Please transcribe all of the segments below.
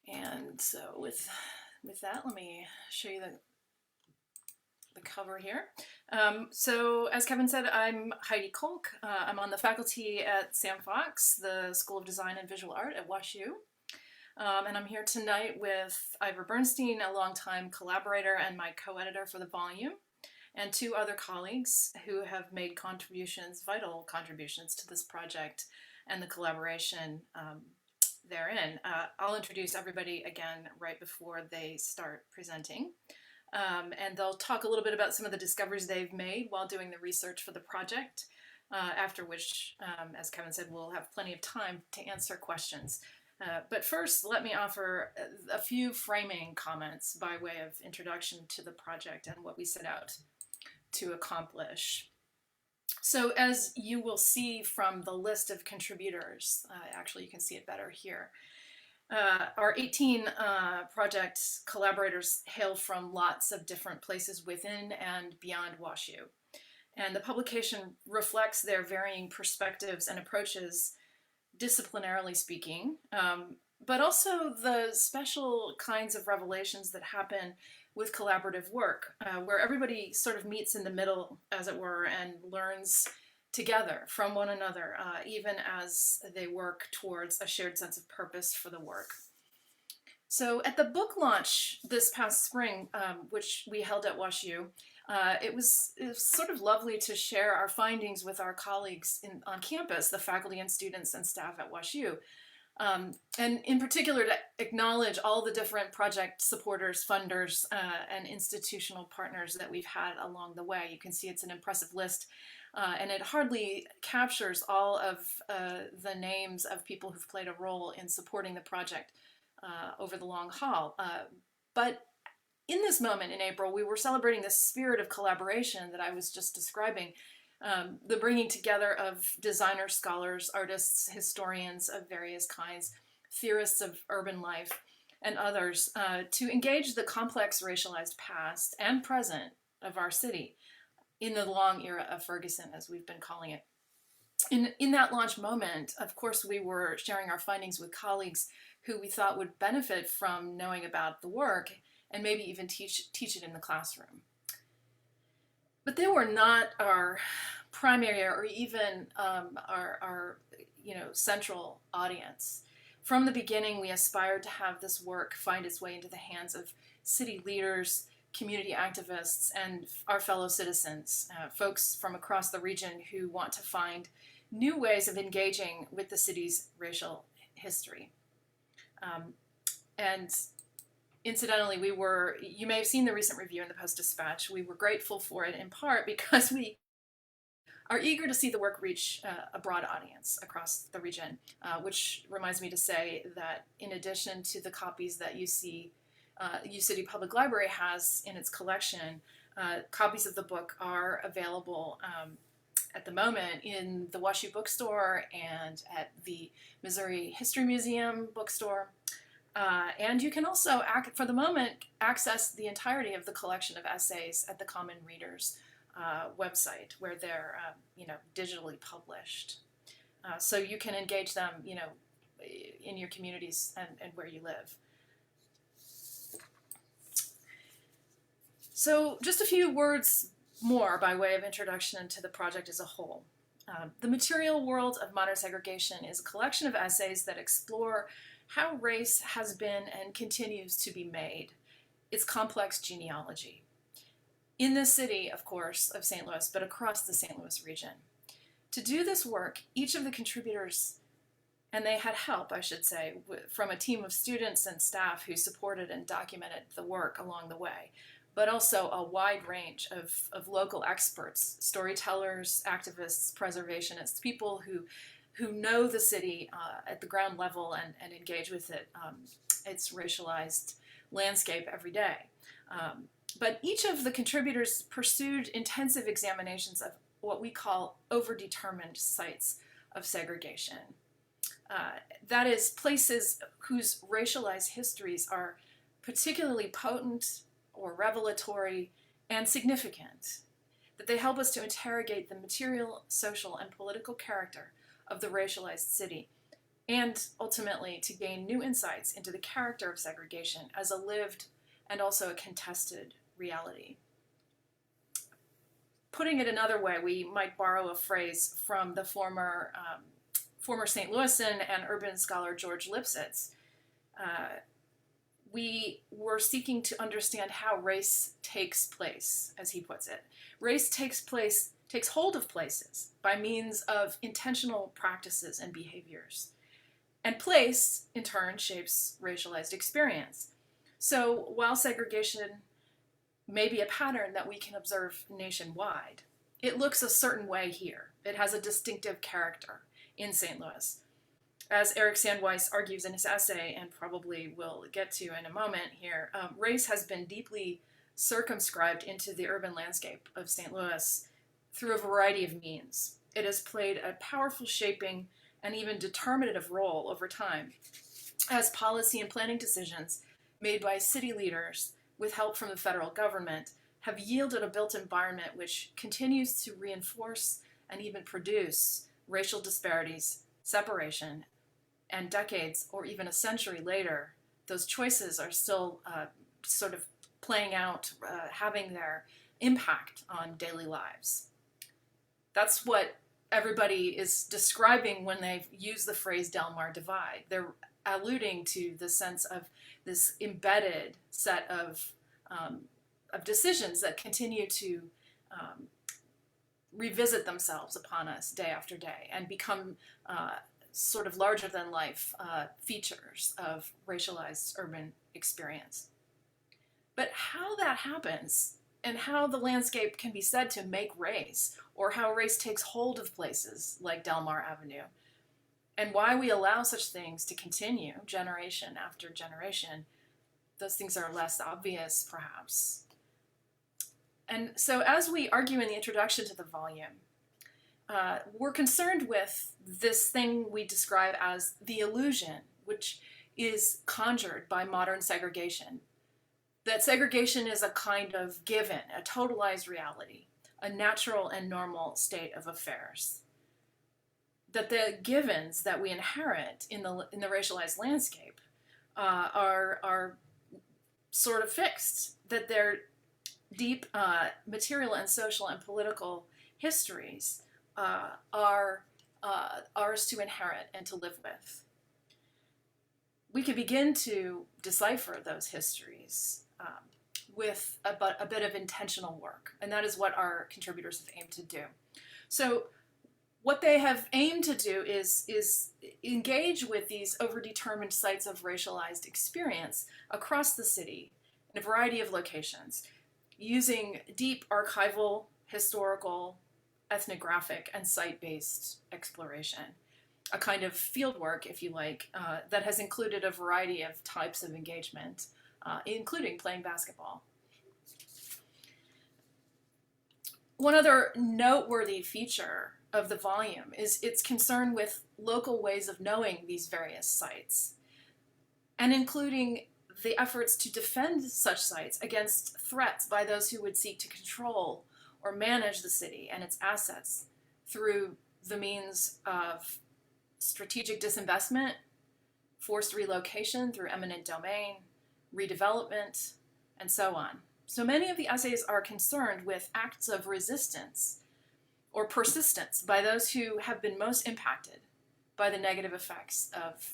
And so with that, let me show you the cover here. So as Kevin said, I'm Heidi Kolk. I'm on the faculty at Sandweiss, the School of Design and Visual Art at WashU. And I'm here tonight with Iver Bernstein, a longtime collaborator and my co-editor for the volume, and two other colleagues who have made contributions, vital contributions to this project and the collaboration therein. I'll introduce everybody again right before they start presenting. And they'll talk a little bit about some of the discoveries they've made while doing the research for the project, after which, as Kevin said, we'll have plenty of time to answer questions. But first, let me offer a few framing comments by way of introduction to the project and what we set out to accomplish. So as you will see from the list of contributors, actually you can see it better here, our 18 project collaborators hail from lots of different places within and beyond WashU. And the publication reflects their varying perspectives and approaches, disciplinarily speaking, but also the special kinds of revelations that happen with collaborative work, where everybody sort of meets in the middle, as it were, and learns together from one another, even as they work towards a shared sense of purpose for the work. So at the book launch this past spring, which we held at WashU, it was sort of lovely to share our findings with our colleagues on campus, the faculty and students and staff at WashU. And in particular to acknowledge all the different project supporters, funders, and institutional partners that we've had along the way. You can see it's an impressive list, and it hardly captures all of the names of people who've played a role in supporting the project over the long haul. But in this moment in April, we were celebrating the spirit of collaboration that I was just describing, the bringing together of designers, scholars, artists, historians of various kinds, theorists of urban life, and others to engage the complex racialized past and present of our city in the long era of Ferguson, as we've been calling it. In that launch moment, of course, we were sharing our findings with colleagues who we thought would benefit from knowing about the work and maybe even teach it in the classroom. But they were not our primary or even our central audience. From the beginning, we aspired to have this work find its way into the hands of city leaders, community activists, and our fellow citizens, folks from across the region who want to find new ways of engaging with the city's racial history. And incidentally, you may have seen the recent review in the Post-Dispatch. We were grateful for it in part because we are eager to see the work reach a broad audience across the region, which reminds me to say that in addition to the copies that U City Public Library has in its collection, copies of the book are available at the moment in the WashU bookstore and at the Missouri History Museum bookstore. And you can also, for the moment, access the entirety of the collection of essays at the Common Readers website, where they're digitally published. So you can engage them in your communities and where you live. So just a few words more by way of introduction to the project as a whole. The Material World of Modern Segregation is a collection of essays that explore how race has been and continues to be made, its complex genealogy. In the city, of course, of St. Louis, but across the St. Louis region. To do this work, each of the contributors, and they had help, I should say, from a team of students and staff who supported and documented the work along the way, but also a wide range of local experts, storytellers, activists, preservationists, people who know the city at the ground level and engage with its racialized landscape every day. But each of the contributors pursued intensive examinations of what we call overdetermined sites of segregation. That is, places whose racialized histories are particularly potent or revelatory and significant, that they help us to interrogate the material, social, and political character of the racialized city and ultimately to gain new insights into the character of segregation as a lived and also a contested reality. Putting it another way, we might borrow a phrase from the former St. Louisan and urban scholar George Lipsitz. We were seeking to understand how race takes place, as he puts it. Race takes hold of places by means of intentional practices and behaviors. And place, in turn, shapes racialized experience. So while segregation may be a pattern that we can observe nationwide, it looks a certain way here. It has a distinctive character in St. Louis. As Eric Sandweiss argues in his essay, and probably will get to in a moment here, race has been deeply circumscribed into the urban landscape of St. Louis through a variety of means. It has played a powerful shaping and even determinative role over time as policy and planning decisions made by city leaders with help from the federal government have yielded a built environment which continues to reinforce and even produce racial disparities, separation, and decades or even a century later, those choices are still sort of playing out, having their impact on daily lives. That's what everybody is describing when they use the phrase Delmar divide. They're alluding to the sense of this embedded set of decisions that continue to revisit themselves upon us day after day and become sort of larger than life features of racialized urban experience. But how that happens and how the landscape can be said to make race, or how race takes hold of places like Delmar Avenue, and why we allow such things to continue generation after generation, those things are less obvious perhaps. And so as we argue in the introduction to the volume, we're concerned with this thing we describe as the illusion, which is conjured by modern segregation. That segregation is a kind of given, a totalized reality, a natural and normal state of affairs. That the givens that we inherit in the racialized landscape are sort of fixed, that they're deep material and social and political histories are ours to inherit and to live with. We can begin to decipher those histories with a bit of intentional work, and that is what our contributors have aimed to do. So what they have aimed to do is engage with these overdetermined sites of racialized experience across the city in a variety of locations, using deep archival, historical, ethnographic, and site-based exploration, a kind of fieldwork, if you like, that has included a variety of types of engagement, including playing basketball. One other noteworthy feature of the volume is its concern with local ways of knowing these various sites, and including the efforts to defend such sites against threats by those who would seek to control or manage the city and its assets through the means of strategic disinvestment, forced relocation through eminent domain, redevelopment, and so on. So many of the essays are concerned with acts of resistance or persistence by those who have been most impacted by the negative effects of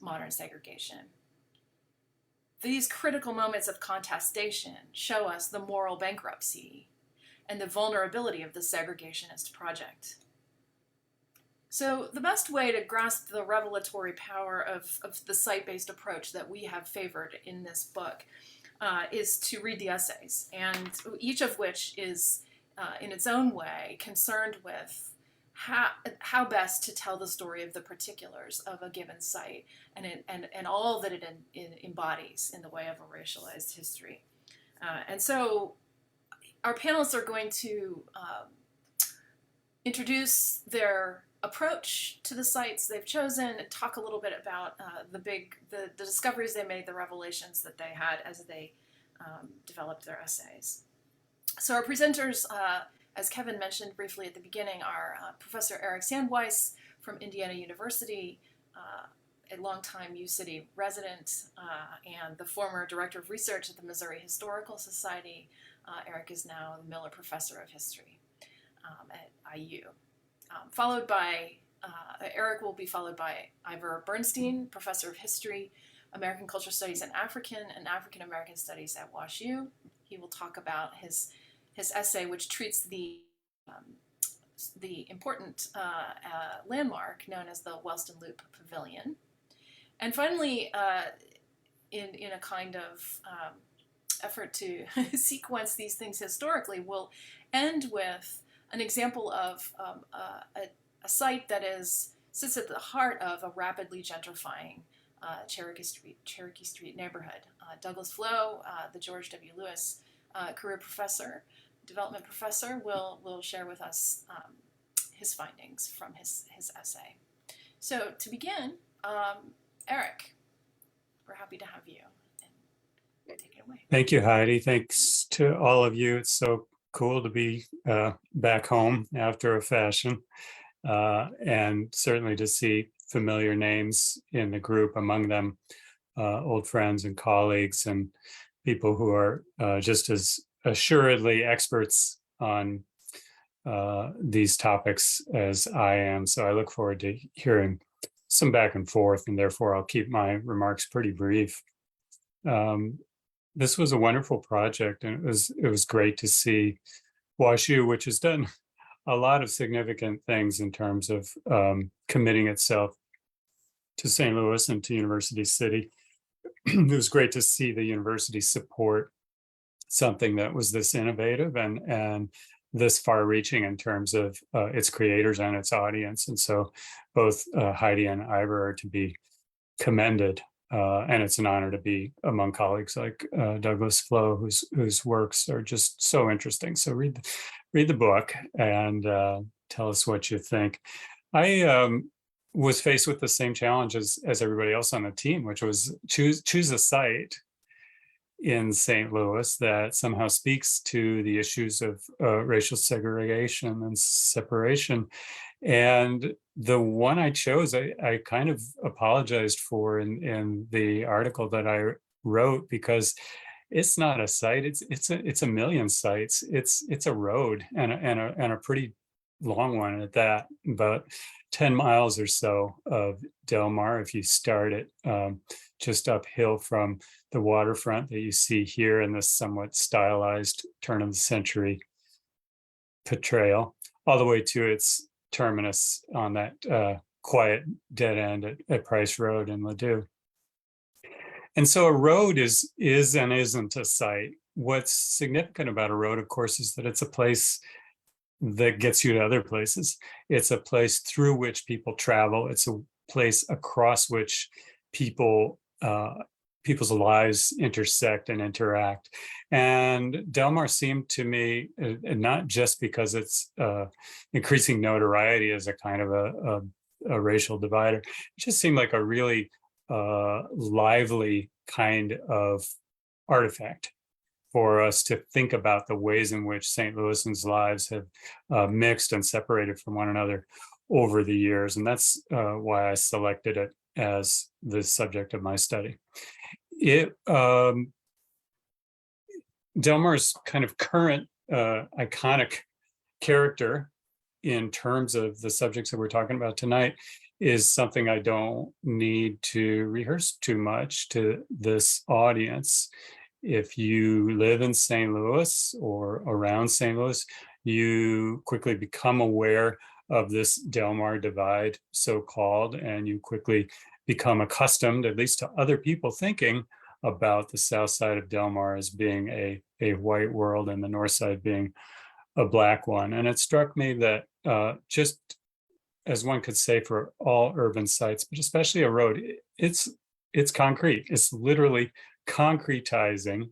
modern segregation. These critical moments of contestation show us the moral bankruptcy and the vulnerability of the segregationist project. So the best way to grasp the revelatory power of the site-based approach that we have favored in this book is to read the essays, and each of which is, in its own way, concerned with how best to tell the story of the particulars of a given site and all that it embodies in the way of a racialized history. And so our panelists are going to introduce their approach to the sites they've chosen and talk a little bit about the discoveries they made, the revelations that they had as they developed their essays. So our presenters, as Kevin mentioned briefly at the beginning, are Professor Eric Sandweiss from Indiana University, a longtime U City resident and the former director of research at the Missouri Historical Society. Eric is now the Miller Professor of History at IU. Eric will be followed by Iver Bernstein, Professor of History, American Cultural Studies and African American Studies at WashU. He will talk about his essay, which treats the important landmark known as the Wellston Loop Pavilion. And finally, in a kind of effort to sequence these things historically, we'll end with an example of a site that sits at the heart of a rapidly gentrifying Cherokee Street neighborhood. Douglas Flowe, the George W. Lewis development professor, will share with us his findings from his essay. So to begin, Eric, we're happy to have you. And take it away. Thank you, Heidi. Thanks to all of you. It's so cool to be back home after a fashion, and certainly to see familiar names in the group, among them old friends and colleagues and people who are just as assuredly experts on these topics as I am. So I look forward to hearing some back and forth, and therefore I'll keep my remarks pretty brief. This was a wonderful project, and it was great to see WashU, which has done a lot of significant things in terms of committing itself to St. Louis and to University City. It was great to see the university support something that was this innovative and this far-reaching in terms of its creators and its audience. And so both Heidi and Iver are to be commended. And it's an honor to be among colleagues like Douglas Flowe, whose works are just so interesting. So read the book and tell us what you think. I was faced with the same challenge as everybody else on the team, which was choose a site in St. Louis that somehow speaks to the issues of racial segregation and separation. And the one I chose, I kind of apologized for in the article that I wrote, because it's not a site. It's a million sites. It's a road and a pretty long one at that, about 10 miles or so of Delmar. If you start it just uphill from the waterfront that you see here in this somewhat stylized turn of the century portrayal, all the way to its terminus on that quiet dead end at Price Road in Ladue. And so a road is and isn't a site. What's significant about a road, of course, is that it's a place that gets you to other places. It's a place through which people travel. It's a place across which people's lives intersect and interact. And Delmar seemed to me, not just because it's increasing notoriety as a kind of a racial divider, it just seemed like a really lively kind of artifact for us to think about the ways in which St. Louisans' lives have mixed and separated from one another over the years. And that's why I selected it as the subject of my study. Delmar's kind of current iconic character in terms of the subjects that we're talking about tonight is something I don't need to rehearse too much to this audience. If you live in St. Louis or around St. Louis, you quickly become aware of this Delmar divide, so-called, and you quickly become accustomed, at least to other people thinking about the south side of Delmar as being a white world and the north side being a black one. And it struck me that just as one could say for all urban sites, but especially a road, it's concrete. It's literally concretizing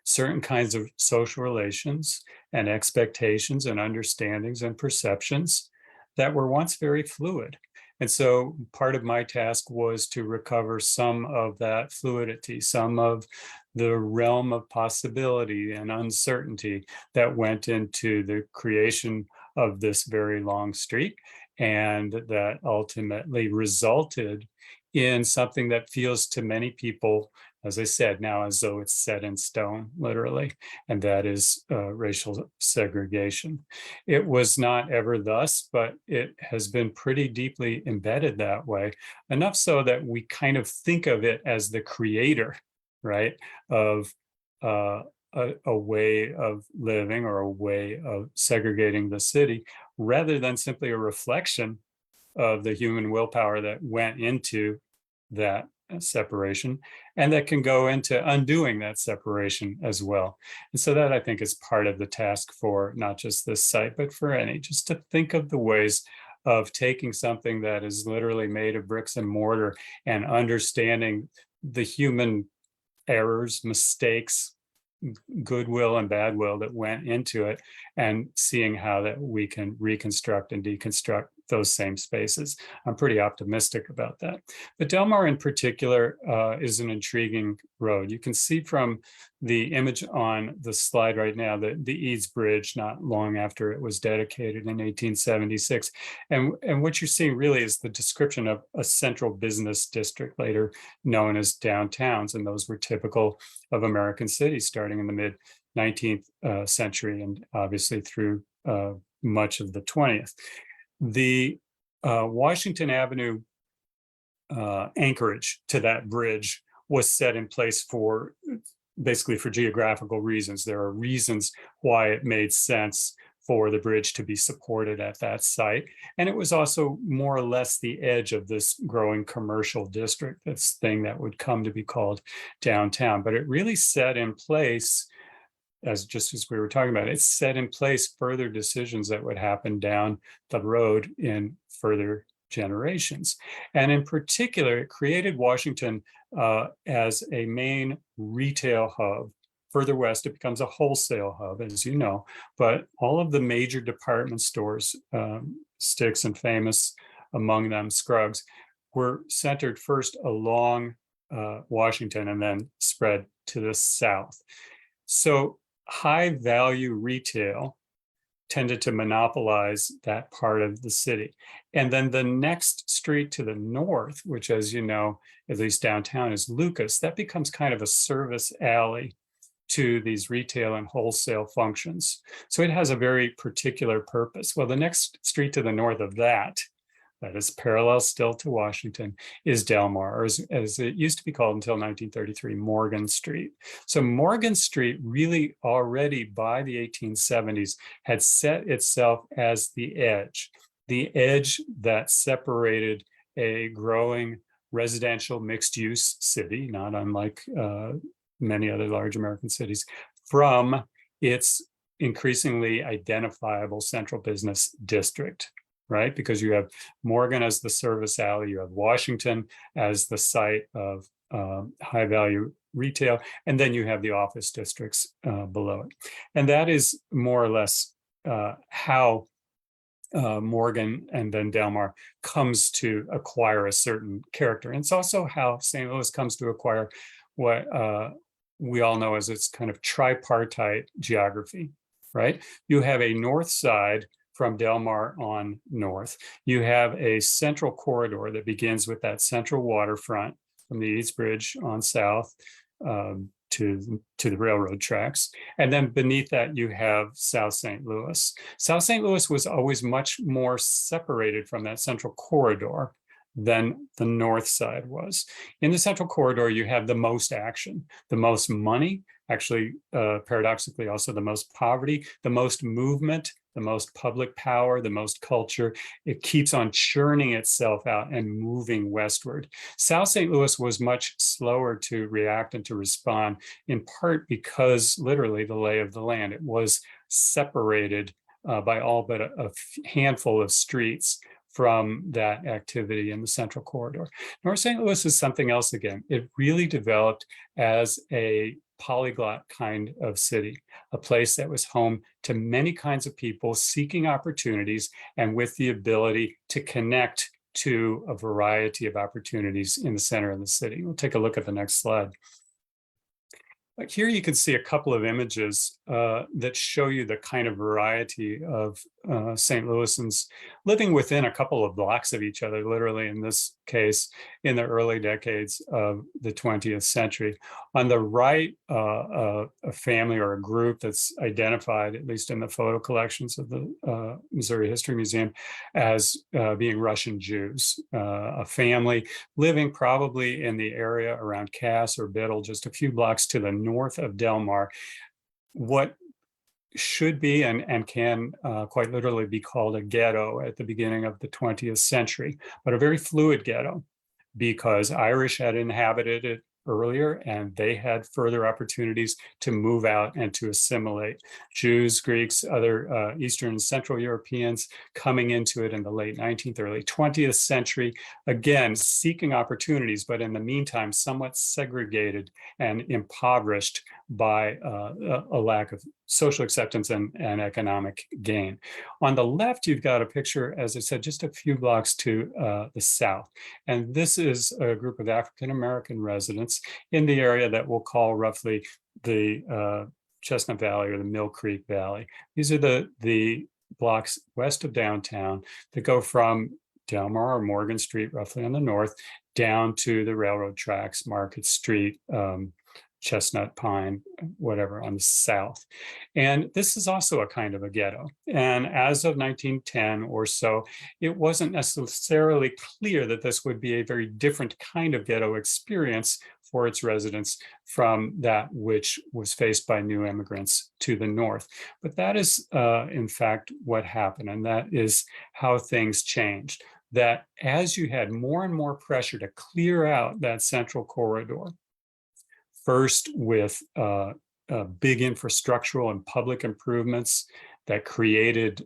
certain kinds of social relations and expectations and understandings and perceptions that were once very fluid. And so part of my task was to recover some of that fluidity, some of the realm of possibility and uncertainty that went into the creation of this very long street and that ultimately resulted in something that feels to many people, as I said, now as though it's set in stone, literally, and that is racial segregation. It was not ever thus, but it has been pretty deeply embedded that way, enough so that we kind of think of it as the creator, right, of a way of living or a way of segregating the city, rather than simply a reflection of the human willpower that went into that separation, and that can go into undoing that separation as well. And so that, I think, is part of the task for not just this site, but for any, just to think of the ways of taking something that is literally made of bricks and mortar and understanding the human errors, mistakes, goodwill and bad will that went into it, and seeing how that we can reconstruct and deconstruct those same spaces. I'm pretty optimistic about that. But Delmar in particular is an intriguing road. You can see from the image on the slide right now that the Eads Bridge, not long after it was dedicated in 1876. And what you're seeing really is the description of a central business district, later known as downtowns. And those were typical of American cities starting in the mid 19th century and obviously through much of the 20th. The Washington Avenue anchorage to that bridge was set in place for basically for geographical reasons. There are reasons why it made sense for the bridge to be supported at that site. And it was also more or less the edge of this growing commercial district, this thing that would come to be called downtown. But it really set in place, just as we were talking about, it set in place further decisions that would happen down the road in further generations. And in particular, it created Washington as a main retail hub. Further west, it becomes a wholesale hub, as you know, but all of the major department stores, Sticks and Famous among them, Scruggs, were centered first along Washington and then spread to the south. So high value retail tended to monopolize that part of the city. And then the next street to the north, which, as you know, at least downtown, is Lucas, that becomes kind of a service alley to these retail and wholesale functions. So it has a very particular purpose. Well, the next street to the north of that is parallel still to Washington, is Delmar, or as it used to be called until 1933, Morgan Street. So Morgan Street really already by the 1870s had set itself as the edge that separated a growing residential mixed-use city, not unlike many other large American cities, from its increasingly identifiable central business district, right? Because you have Morgan as the service alley, you have Washington as the site of high value retail, and then you have the office districts below it. And that is more or less how Morgan and then Delmar comes to acquire a certain character. And it's also how St. Louis comes to acquire what we all know as its kind of tripartite geography, right? You have a north side from Delmar on north. You have a central corridor that begins with that central waterfront from the East Bridge on south to the railroad tracks. And then beneath that, you have South St. Louis. South St. Louis was always much more separated from that central corridor than the north side was. In the central corridor, you have the most action, the most money, actually, paradoxically, also the most poverty, the most movement, the most public power, the most culture. It keeps on churning itself out and moving westward. South St. Louis was much slower to react and to respond, in part because literally the lay of the land. It was separated by all but a handful of streets from that activity in the central corridor. North St. Louis is something else again. It really developed as a polyglot kind of city, a place that was home to many kinds of people seeking opportunities and with the ability to connect to a variety of opportunities in the center of the city. We'll take a look at the next slide. Like here you can see a couple of images that show you the kind of variety of St. Louisans living within a couple of blocks of each other, literally in this case, in the early decades of the 20th century. On the right, a family or a group that's identified, at least in the photo collections of the Missouri History Museum, as being Russian Jews, a family living probably in the area around Cass or Biddle, just a few blocks to the north of Delmar. What should be and can quite literally be called a ghetto at the beginning of the 20th century, but a very fluid ghetto because Irish had inhabited it earlier and they had further opportunities to move out and to assimilate. Jews, Greeks, other Eastern and Central Europeans coming into it in the late 19th, early 20th century, again, seeking opportunities, but in the meantime, somewhat segregated and impoverished by a lack of social acceptance and economic gain. On the left, you've got a picture, as I said, just a few blocks to the south. And this is a group of African-American residents in the area that we'll call roughly the Chestnut Valley or the Mill Creek Valley. These are the blocks west of downtown that go from Delmar or Morgan Street, roughly on the north, down to the railroad tracks, Market Street, Chestnut, Pine, whatever, on the south. And this is also a kind of a ghetto. And as of 1910 or so, it wasn't necessarily clear that this would be a very different kind of ghetto experience for its residents from that which was faced by new immigrants to the north. But that is, in fact, what happened. And that is how things changed. That as you had more and more pressure to clear out that central corridor, first with big infrastructural and public improvements that created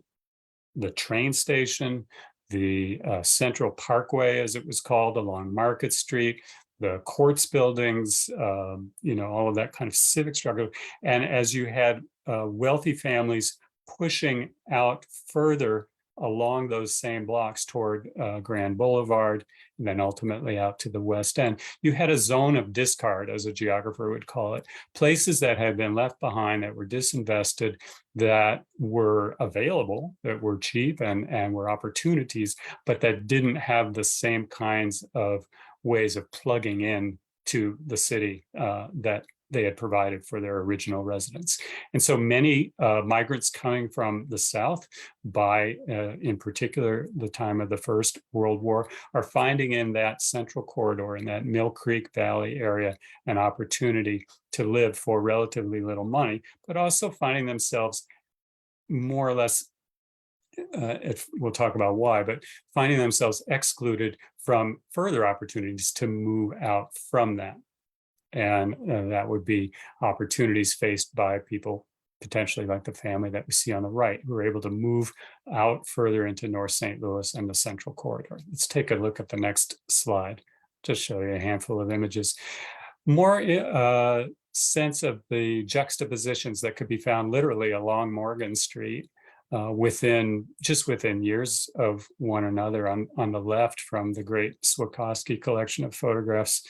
the train station, the Central Parkway, as it was called, along Market Street, the courts buildings, all of that kind of civic struggle. And as you had wealthy families pushing out further along those same blocks toward Grand Boulevard, and then ultimately out to the West End, you had a zone of discard, as a geographer would call it, places that had been left behind, that were disinvested, that were available, that were cheap and were opportunities, but that didn't have the same kinds of ways of plugging in to the city that they had provided for their original residents. And so many migrants coming from the South by, in particular, the time of the First World War, are finding in that central corridor, in that Mill Creek Valley area, an opportunity to live for relatively little money, but also finding themselves more or less, if we'll talk about why, but finding themselves excluded from further opportunities to move out from that. And that would be opportunities faced by people potentially like the family that we see on the right, who are able to move out further into North St. Louis and the Central Corridor. Let's take a look at the next slide. Just show you a handful of images. More sense of the juxtapositions that could be found literally along Morgan Street within years of one another. On the left, from the great Swakowski collection of photographs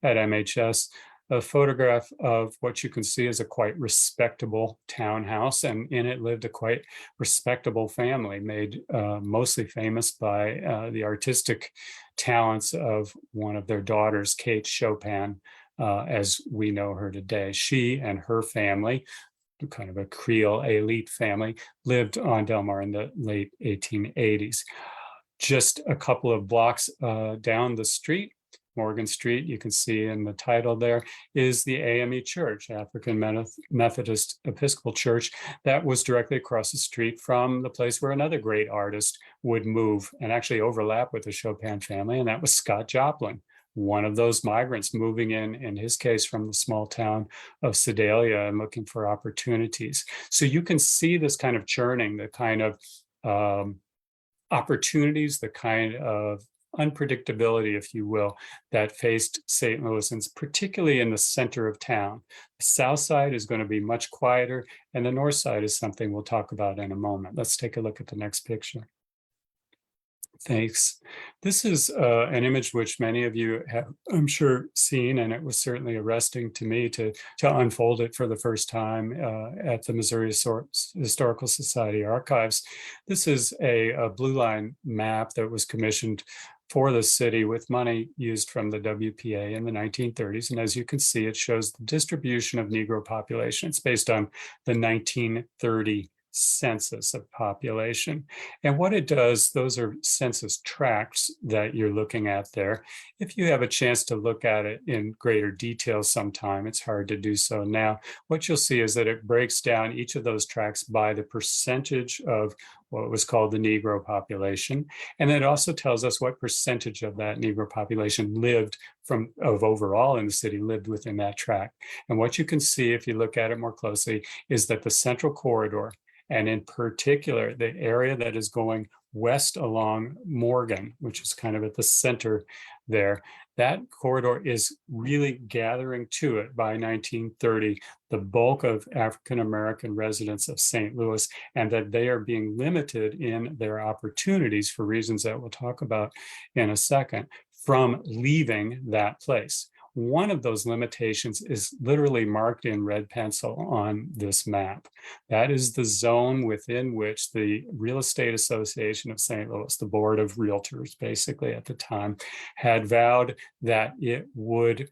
at MHS, a photograph of what you can see as a quite respectable townhouse, and in it lived a quite respectable family, made mostly famous by the artistic talents of one of their daughters, Kate Chopin, as we know her today. She and her family, kind of a Creole elite family, lived on Delmar in the late 1880s. Just a couple of blocks down the street, Morgan Street, you can see in the title there, is the AME Church, African Methodist Episcopal Church, that was directly across the street from the place where another great artist would move and actually overlap with the Chopin family, and that was Scott Joplin, one of those migrants moving in his case, from the small town of Sedalia and looking for opportunities. So you can see this kind of churning, the kind of opportunities, the kind of unpredictability, if you will, that faced St. Louisans, particularly in the center of town. The south side is going to be much quieter, and the north side is something we'll talk about in a moment. Let's take a look at the next picture. Thanks. This is an image which many of you have, I'm sure, seen, and it was certainly arresting to me to unfold it for the first time at the Missouri Historical Society archives. This is a blue line map that was commissioned for the city with money used from the WPA in the 1930s. And as you can see, it shows the distribution of Negro population. It's based on the 1930 census of population. And what it does, those are census tracts that you're looking at there. If you have a chance to look at it in greater detail sometime, it's hard to do so now. What you'll see is that it breaks down each of those tracts by the percentage of what was called the Negro population. And it also tells us what percentage of that Negro population lived overall in the city lived within that tract. And what you can see if you look at it more closely is that the central corridor, and in particular, the area that is going west along Morgan, which is kind of at the center there, that corridor is really gathering to it by 1930, the bulk of African-American residents of St. Louis, and that they are being limited in their opportunities for reasons that we'll talk about in a second from leaving that place. One of those limitations is literally marked in red pencil on this map. That is the zone within which the Real Estate Association of St. Louis, the board of realtors basically at the time, had vowed that it would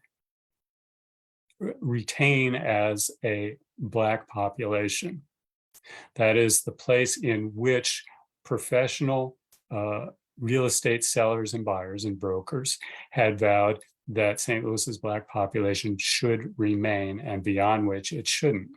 retain as a Black population. That is the place in which professional real estate sellers and buyers and brokers had vowed that St. Louis's Black population should remain, and beyond which it shouldn't.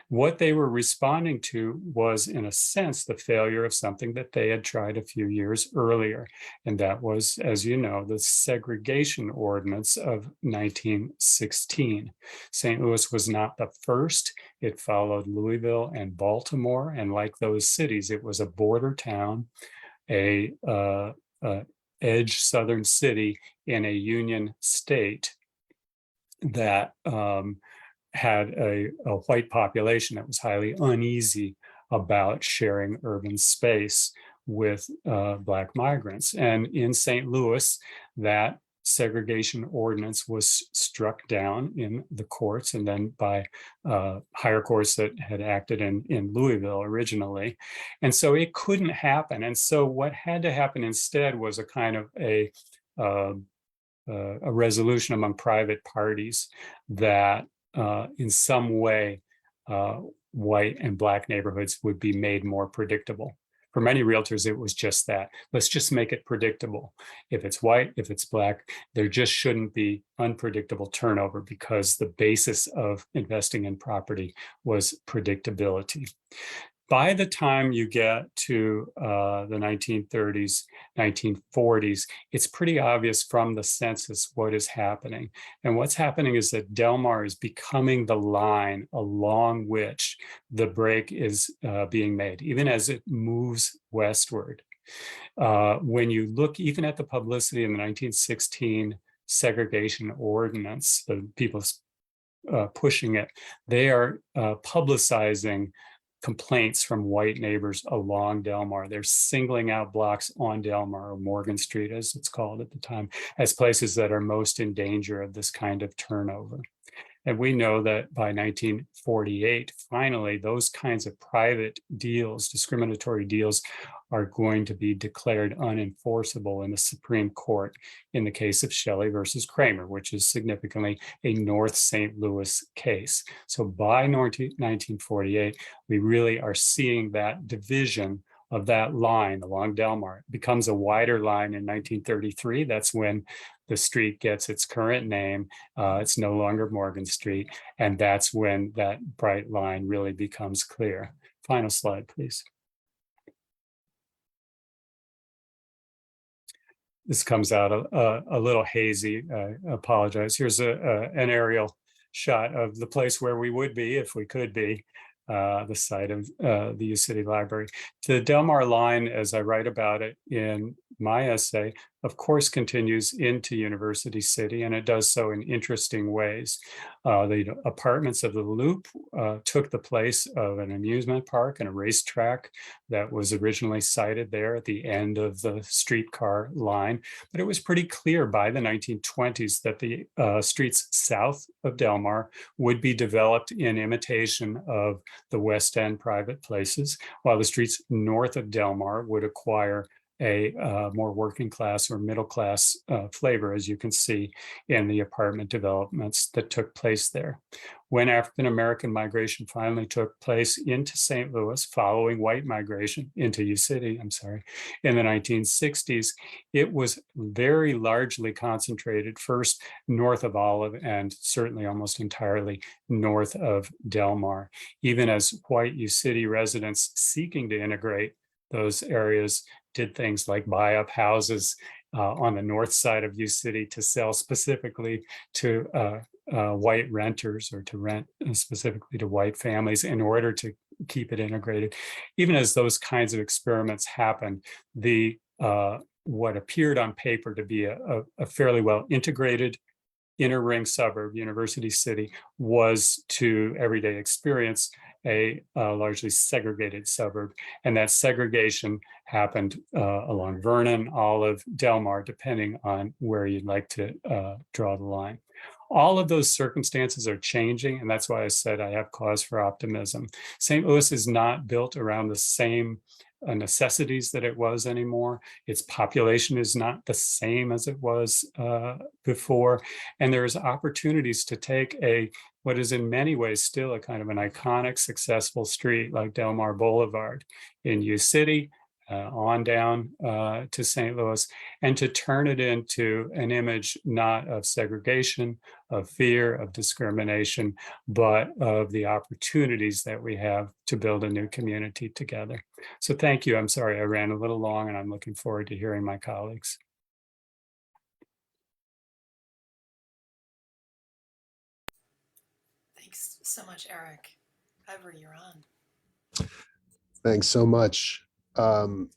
What they were responding to was, in a sense, the failure of something that they had tried a few years earlier. And that was, as you know, the Segregation Ordinance of 1916. St. Louis was not the first. It followed Louisville and Baltimore. And like those cities, it was a border town, a edge southern city in a union state that had a white population that was highly uneasy about sharing urban space with Black migrants. And in St. Louis, that segregation ordinance was struck down in the courts and then by higher courts that had acted in Louisville originally. And so it couldn't happen. And so what had to happen instead was a kind of a resolution among private parties that in some way white and Black neighborhoods would be made more predictable. For many realtors, it was just that. Let's just make it predictable. If it's white, if it's Black, there just shouldn't be unpredictable turnover because the basis of investing in property was predictability. By the time you get to the 1930s, 1940s, it's pretty obvious from the census what is happening. And what's happening is that Delmar is becoming the line along which the break is being made, even as it moves westward. When you look even at the publicity in the 1916 segregation ordinance, the people pushing it, they are publicizing complaints from white neighbors along Delmar. They're singling out blocks on Delmar, or Morgan Street as it's called at the time, as places that are most in danger of this kind of turnover. And we know that by 1948, finally, those kinds of private deals, discriminatory deals, are going to be declared unenforceable in the Supreme Court in the case of Shelley versus Kramer, which is significantly a North St. Louis case. So by 1948, we really are seeing that division of that line along Delmar. It becomes a wider line in 1933. That's when the street gets its current name. It's no longer Morgan Street. And that's when that bright line really becomes clear. Final slide, please. This comes out a little hazy. I apologize. Here's an aerial shot of the place where we would be if we could be, the site of the U City Library. The Delmar line, as I write about it in my essay, of course, continues into University City, and it does so in interesting ways. The apartments of the Loop took the place of an amusement park and a racetrack that was originally sited there at the end of the streetcar line. But it was pretty clear by the 1920s that the streets south of Delmar would be developed in imitation of the West End private places, while the streets north of Delmar would acquire a more working class or middle class flavor, as you can see in the apartment developments that took place there. When African American migration finally took place into St. Louis, following white migration into U City, in the 1960s, it was very largely concentrated first north of Olive and certainly almost entirely north of Delmar, even as white U City residents seeking to integrate those areas did things like buy up houses on the north side of U City to sell specifically to white renters, or to rent specifically to white families in order to keep it integrated. Even as those kinds of experiments happened, the what appeared on paper to be a fairly well integrated inner ring suburb, University City, was to everyday experience a largely segregated suburb. And that segregation happened along Vernon, Olive, Delmar, depending on where you'd like to draw the line. All of those circumstances are changing, and that's why I said I have cause for optimism. St. Louis is not built around the same necessities that it was anymore. Its population is not the same as it was before. And there's opportunities to take what is in many ways still a kind of an iconic, successful street like Delmar Boulevard in U City, on down to St. Louis, and to turn it into an image not of segregation, of fear, of discrimination, but of the opportunities that we have to build a new community together. So thank you. I'm sorry I ran a little long, and I'm looking forward to hearing my colleagues. Thanks so much, Eric. Iver, you're on. Thanks so much. Can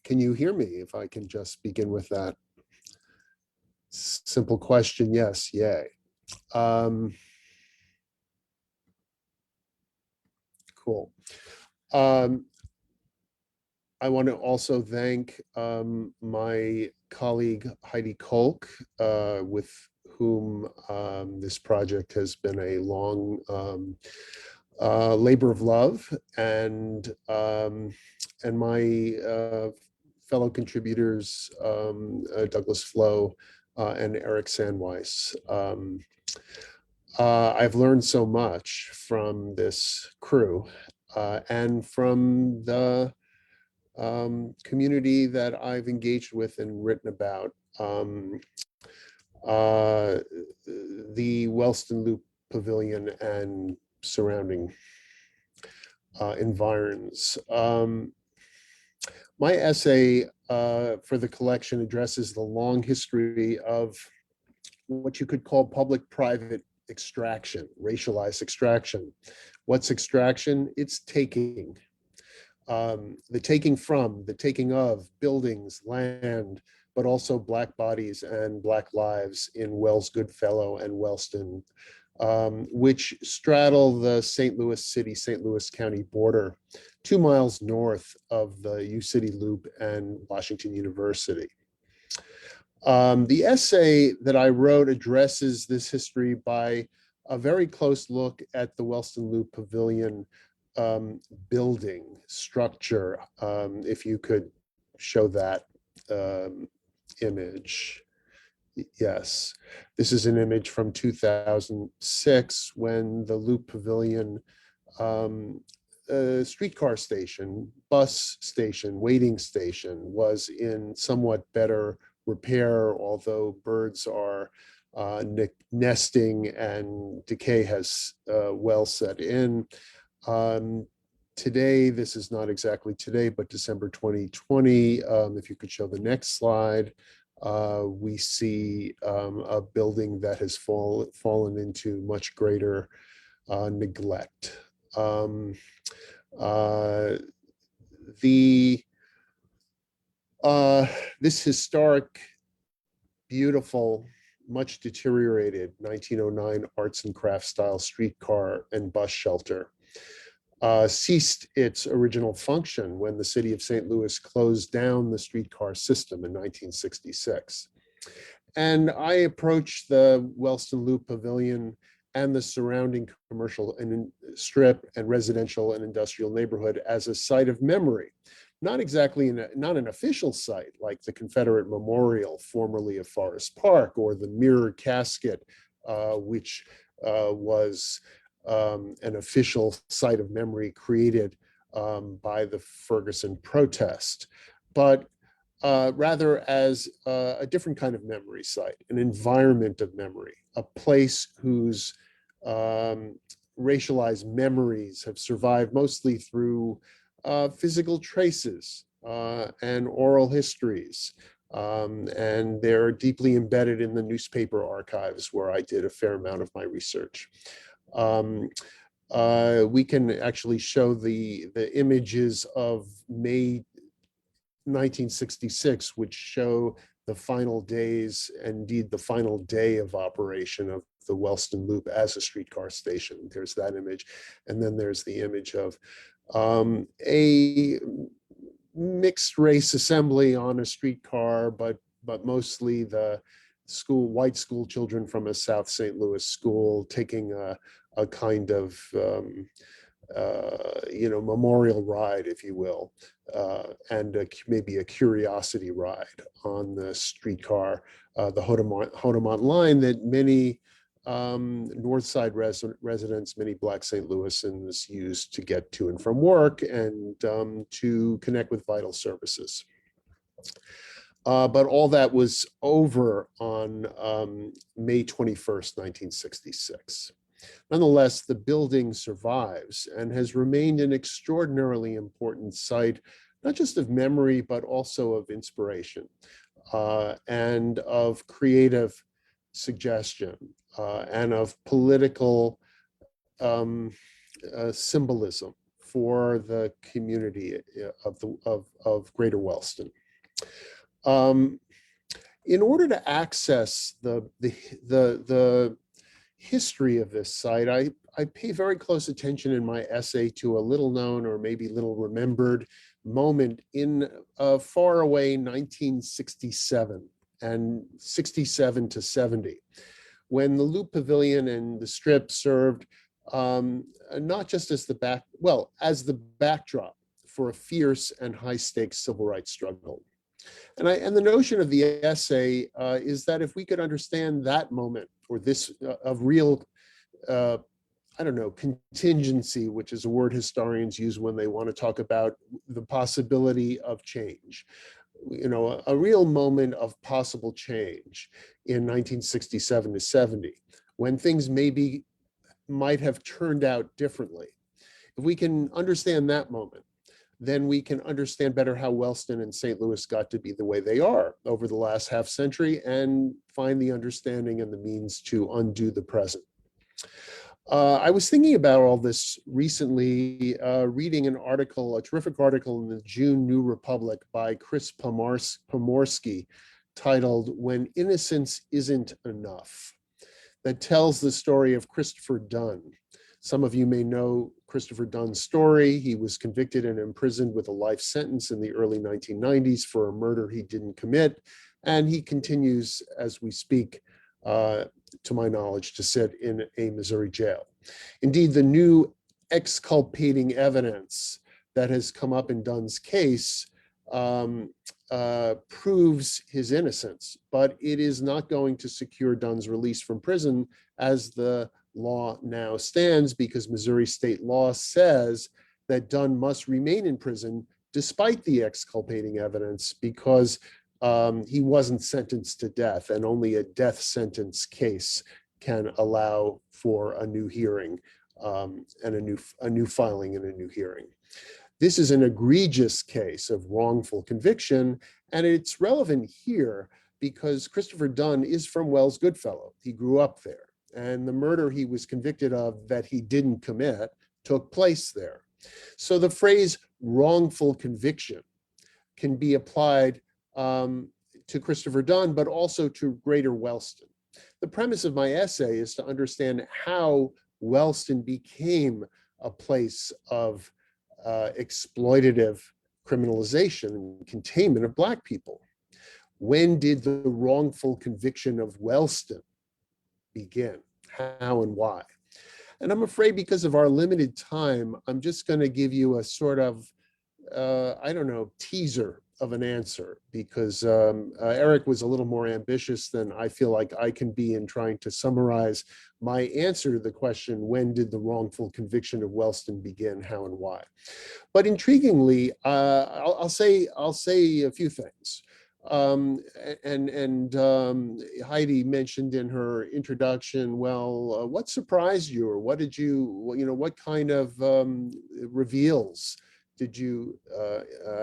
you hear me? If I can just begin with that simple question, yes, yay. Cool. I want to also thank my colleague Heidi Kolk, with whom this project has been a long labor of love, and my fellow contributors, Douglas Flowe and Eric Sandweiss. I've learned so much from this crew and from the community that I've engaged with and written about. The Wellston Loop Pavilion and surrounding environs. My essay for the collection addresses the long history of what you could call public-private extraction, racialized extraction. What's extraction? It's taking. The taking from, the taking of buildings, land, but also Black bodies and Black lives in Wells Goodfellow and Wellston, which straddle the St. Louis City, St. Louis County border, 2 miles north of the U City Loop and Washington University. The essay that I wrote addresses this history by a very close look at the Wellston Loop Pavilion building structure. If you could show that image. Yes, this is an image from 2006 when the Loop Pavilion streetcar station, bus station, waiting station was in somewhat better repair, although birds are nesting and decay has well set in. Today, this is not exactly today, but December 2020, if you could show the next slide, we see a building that has fallen into much greater neglect. The This historic, beautiful, much deteriorated 1909 arts and crafts style streetcar and bus shelter ceased its original function when the city of St. Louis closed down the streetcar system in 1966. And I approached the Wellston Loop Pavilion and the surrounding commercial and strip and residential and industrial neighborhood as a site of memory. Not exactly, not an official site like the Confederate Memorial, formerly of Forest Park, or the Mirror Casket, which was an official site of memory created by the Ferguson protest, but rather as a different kind of memory site, an environment of memory, a place whose racialized memories have survived mostly through physical traces and oral histories. And they're deeply embedded in the newspaper archives where I did a fair amount of my research. We can actually show the images of May 1966, which show the final days, indeed the final day of operation of the Wellston Loop as a streetcar station. There's that image. And then there's the image of a mixed race assembly on a streetcar, but mostly the white school children from a South St. Louis school taking a kind of memorial ride, if you will, and maybe a curiosity ride on the streetcar, the Hodemont line that many North Side residents, many Black St. Louisans used to get to and from work and to connect with vital services. But all that was over on May 21st, 1966. Nonetheless, the building survives and has remained an extraordinarily important site, not just of memory, but also of inspiration and of creative suggestion and of political symbolism for the community of Greater Wellston. In order to access the history of this site, I pay very close attention in my essay to a little known or maybe little remembered moment in far away 1967 and 67 to 70, when the Loop Pavilion and the Strip served not just as as the backdrop for a fierce and high stakes civil rights struggle. And the notion of the essay is that if we could understand that moment, or this of real, contingency, which is a word historians use when they want to talk about the possibility of change, a real moment of possible change in 1967 to 70, when things might have turned out differently. If we can understand that moment, then we can understand better how Wellston and St. Louis got to be the way they are over the last half century and find the understanding and the means to undo the present. I was thinking about all this recently, reading an article, a terrific article in the June New Republic by Chris Pomorsky, titled "When Innocence Isn't Enough," that tells the story of Christopher Dunn. Some of you may know Christopher Dunn's story. He was convicted and imprisoned with a life sentence in the early 1990s for a murder he didn't commit. And he continues, as we speak, to my knowledge, to sit in a Missouri jail. Indeed, the new exculpating evidence that has come up in Dunn's case proves his innocence, but it is not going to secure Dunn's release from prison as the law now stands, because Missouri state law says that Dunn must remain in prison despite the exculpating evidence, because he wasn't sentenced to death, and only a death sentence case can allow for a new hearing and a new filing and a new hearing. This is an egregious case of wrongful conviction, and it's relevant here because Christopher Dunn is from Wells Goodfellow. He grew up there, and the murder he was convicted of that he didn't commit took place there. So the phrase wrongful conviction can be applied to Christopher Dunn, but also to Greater Wellston. The premise of my essay is to understand how Wellston became a place of exploitative criminalization and containment of Black people. When did the wrongful conviction of Wellston begin? How and why? And I'm afraid because of our limited time, I'm just going to give you a sort of, I don't know, teaser of an answer, because Eric was a little more ambitious than I feel like I can be in trying to summarize my answer to the question, when did the wrongful conviction of Wellston begin, how and why? But intriguingly, I'll say a few things. Heidi mentioned in her introduction, well, what surprised you, or what did you, what kind of reveals did you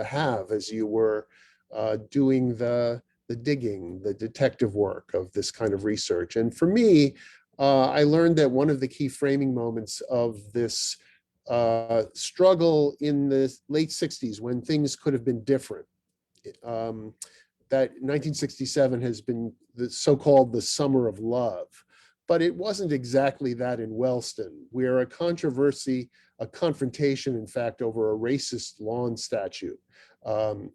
have as you were doing the digging, the detective work of this kind of research? And for me, I learned that one of the key framing moments of this struggle in the late 60s, when things could have been different, that 1967 has been the so-called the summer of love. But it wasn't exactly that in Wellston, where a controversy, a confrontation, in fact, over a racist lawn statue.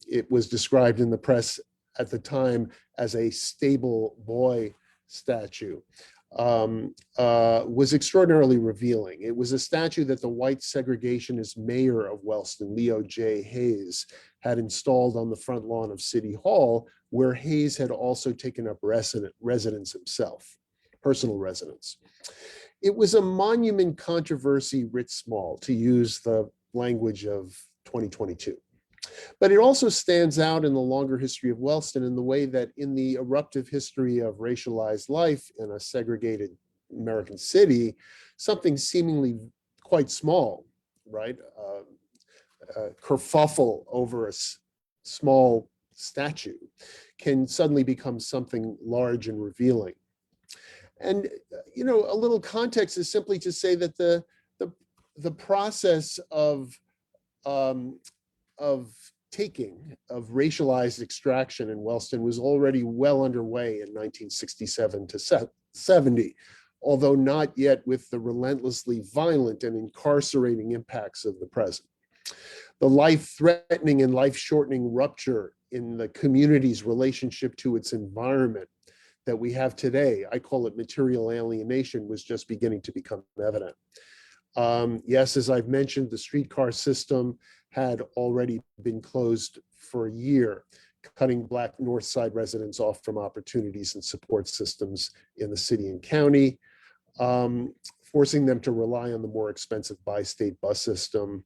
It was described in the press at the time as a stable boy statue. Was extraordinarily revealing. It was a statue that the white segregationist mayor of Wellston, Leo J. Hayes, had installed on the front lawn of City Hall, where Hayes had also taken up residence himself, personal residence. It was a monument controversy writ small, to use the language of 2022. But it also stands out in the longer history of Wellston in the way that in the eruptive history of racialized life in a segregated American city, something seemingly quite small, right? Kerfuffle over a small statue can suddenly become something large and revealing. And, a little context is simply to say that the process of racialized extraction in Wellston was already well underway in 1967 to 70, although not yet with the relentlessly violent and incarcerating impacts of the present. The life-threatening and life-shortening rupture in the community's relationship to its environment that we have today, I call it material alienation, was just beginning to become evident. Yes, as I've mentioned, the streetcar system had already been closed for a year, cutting Black North Side residents off from opportunities and support systems in the city and county, forcing them to rely on the more expensive bi-state bus system.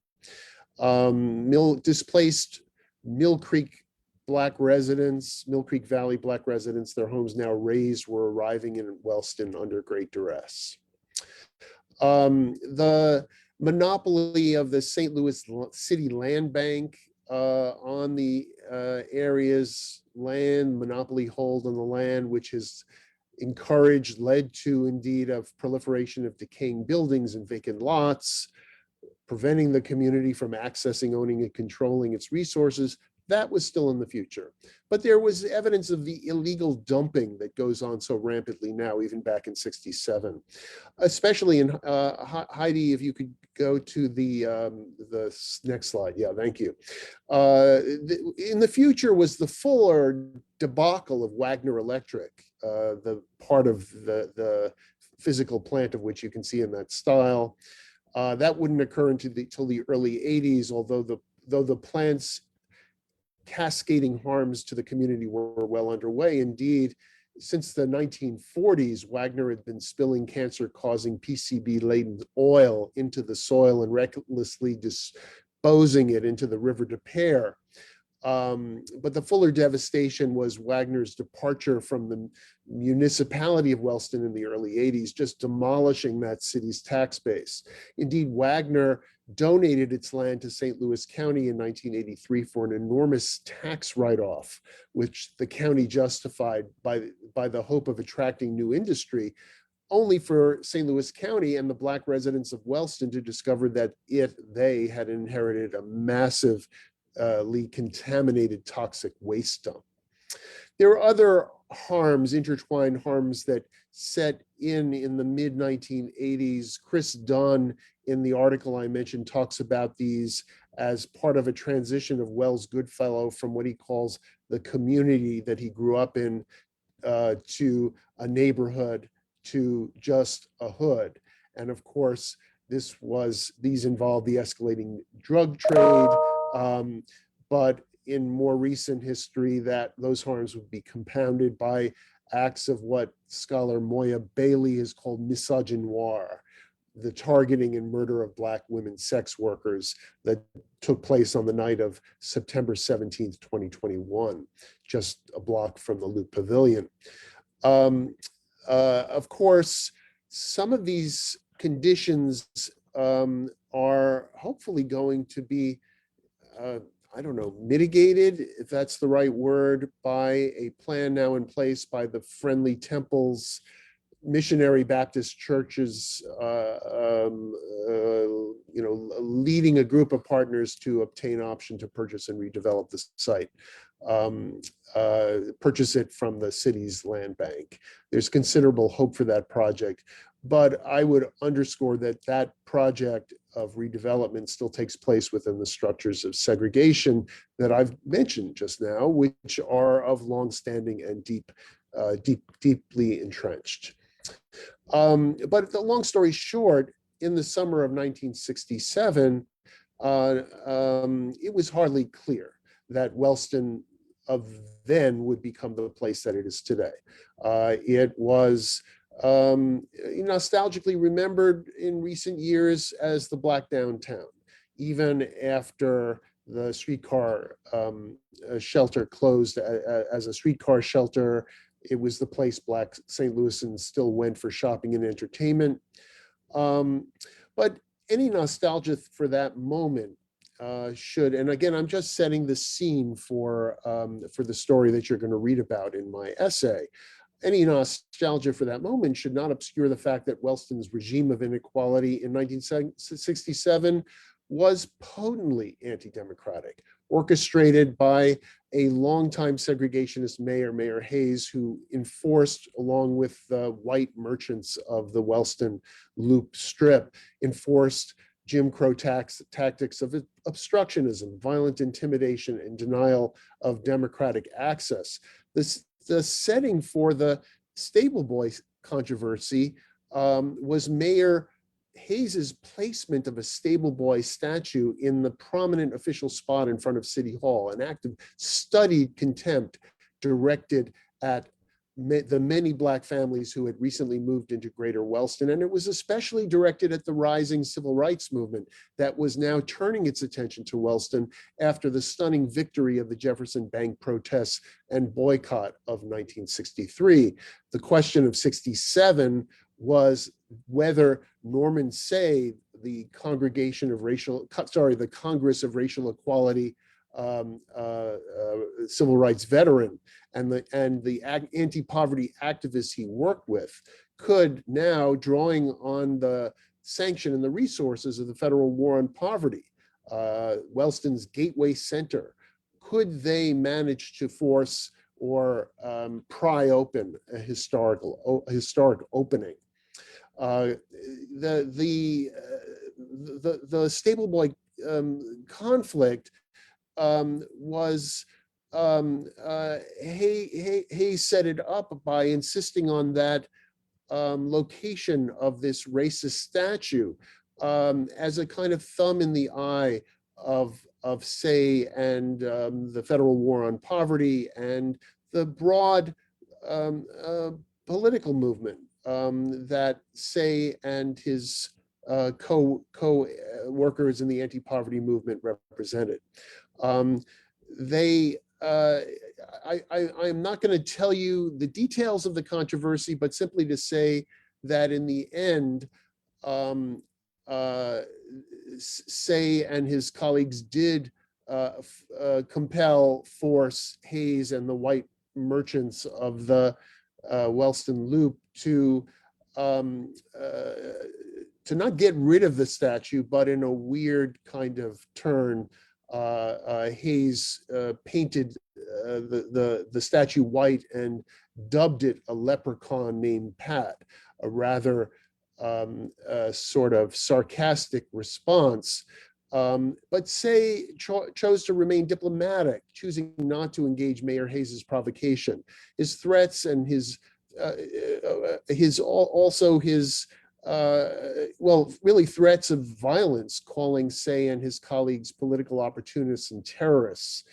Displaced Mill Creek Black residents, Mill Creek Valley Black residents, their homes now razed, were arriving in Wellston under great duress. The monopoly of the St. Louis City Land Bank on the area's land, monopoly hold on the land, which has encouraged, led to indeed a proliferation of decaying buildings and vacant lots, preventing the community from accessing, owning, and controlling its resources. That was still in the future. But there was evidence of the illegal dumping that goes on so rampantly now, even back in '67. Especially in, Heidi, if you could go to the next slide. Yeah, thank you. In the future was the fuller debacle of Wagner Electric, the part of the physical plant of which you can see in that style. That wouldn't occur until the early '80s, although the plant's cascading harms to the community were well underway. Indeed, since the 1940s, Wagner had been spilling cancer-causing PCB-laden oil into the soil and recklessly disposing it into the River des Peres. But the fuller devastation was Wagner's departure from the municipality of Wellston in the early '80s, just demolishing that city's tax base. Indeed, Wagner donated its land to St. Louis County in 1983 for an enormous tax write-off, which the county justified by the hope of attracting new industry, only for St. Louis County and the Black residents of Wellston to discover that they had inherited a massively contaminated toxic waste dump. There are other harms, intertwined harms that set in the mid 1980s. Chris Dunn, in the article I mentioned, talks about these as part of a transition of Wells Goodfellow from what he calls the community that he grew up in to a neighborhood to just a hood. And of course, these involved the escalating drug trade, but in more recent history, that those harms would be compounded by acts of what scholar Moya Bailey has called misogynoir, the targeting and murder of Black women sex workers that took place on the night of September 17th, 2021, just a block from the Loop Pavilion. Of course, some of these conditions are hopefully going to be I don't know, mitigated, if that's the right word, by a plan now in place by the Friendly Temples missionary Baptist churches, leading a group of partners to obtain option to purchase and redevelop the site, purchase it from the city's land bank. There's considerable hope for that project, but I would underscore that that project of redevelopment still takes place within the structures of segregation that I've mentioned just now, which are of longstanding and deeply entrenched. But the long story short, in the summer of 1967, it was hardly clear that Wellston of then would become the place that it is today. It was nostalgically remembered in recent years as the Black Downtown, even after the streetcar shelter closed as a streetcar shelter. It was the place Black St. Louisans still went for shopping and entertainment. But any nostalgia for that moment should, and again, I'm just setting the scene for the story that you're going to read about in my essay. Any nostalgia for that moment should not obscure the fact that Wellston's regime of inequality in 1967 was potently anti-democratic, orchestrated by a longtime segregationist mayor, Mayor Hayes, who enforced, along with the white merchants of the Wellston Loop Strip, enforced Jim Crow tactics of obstructionism, violent intimidation, and denial of democratic access. The setting for the Stable Boy controversy was Mayor Hayes's placement of a Stable Boy statue in the prominent official spot in front of City Hall, an act of studied contempt directed at the many Black families who had recently moved into Greater Wellston. And it was especially directed at the rising civil rights movement that was now turning its attention to Wellston after the stunning victory of the Jefferson Bank protests and boycott of 1963. The question of 67 was whether Norman Say, the Congress of Racial Equality, civil rights veteran, and the anti-poverty activists he worked with, could now, drawing on the sanction and the resources of the Federal War on Poverty, Wellston's Gateway Center, could they manage to force or pry open a historic opening? The Stable Boy conflict was he set it up by insisting on that location of this racist statue as a kind of thumb in the eye of Say and the Federal War on Poverty and the broad political movement that Say and his co-workers in the anti-poverty movement represented. I'm not going to tell you the details of the controversy, but simply to say that in the end, Say and his colleagues did force Hayes and the white merchants of the Wellston Loop to not get rid of the statue, but in a weird kind of turn, Hayes painted the statue white and dubbed it a leprechaun named Pat, a rather sort of sarcastic response. But Say chose to remain diplomatic, choosing not to engage Mayor Hayes's provocation. His threats and his well, really threats of violence, calling Say and his colleagues political opportunists and terrorists.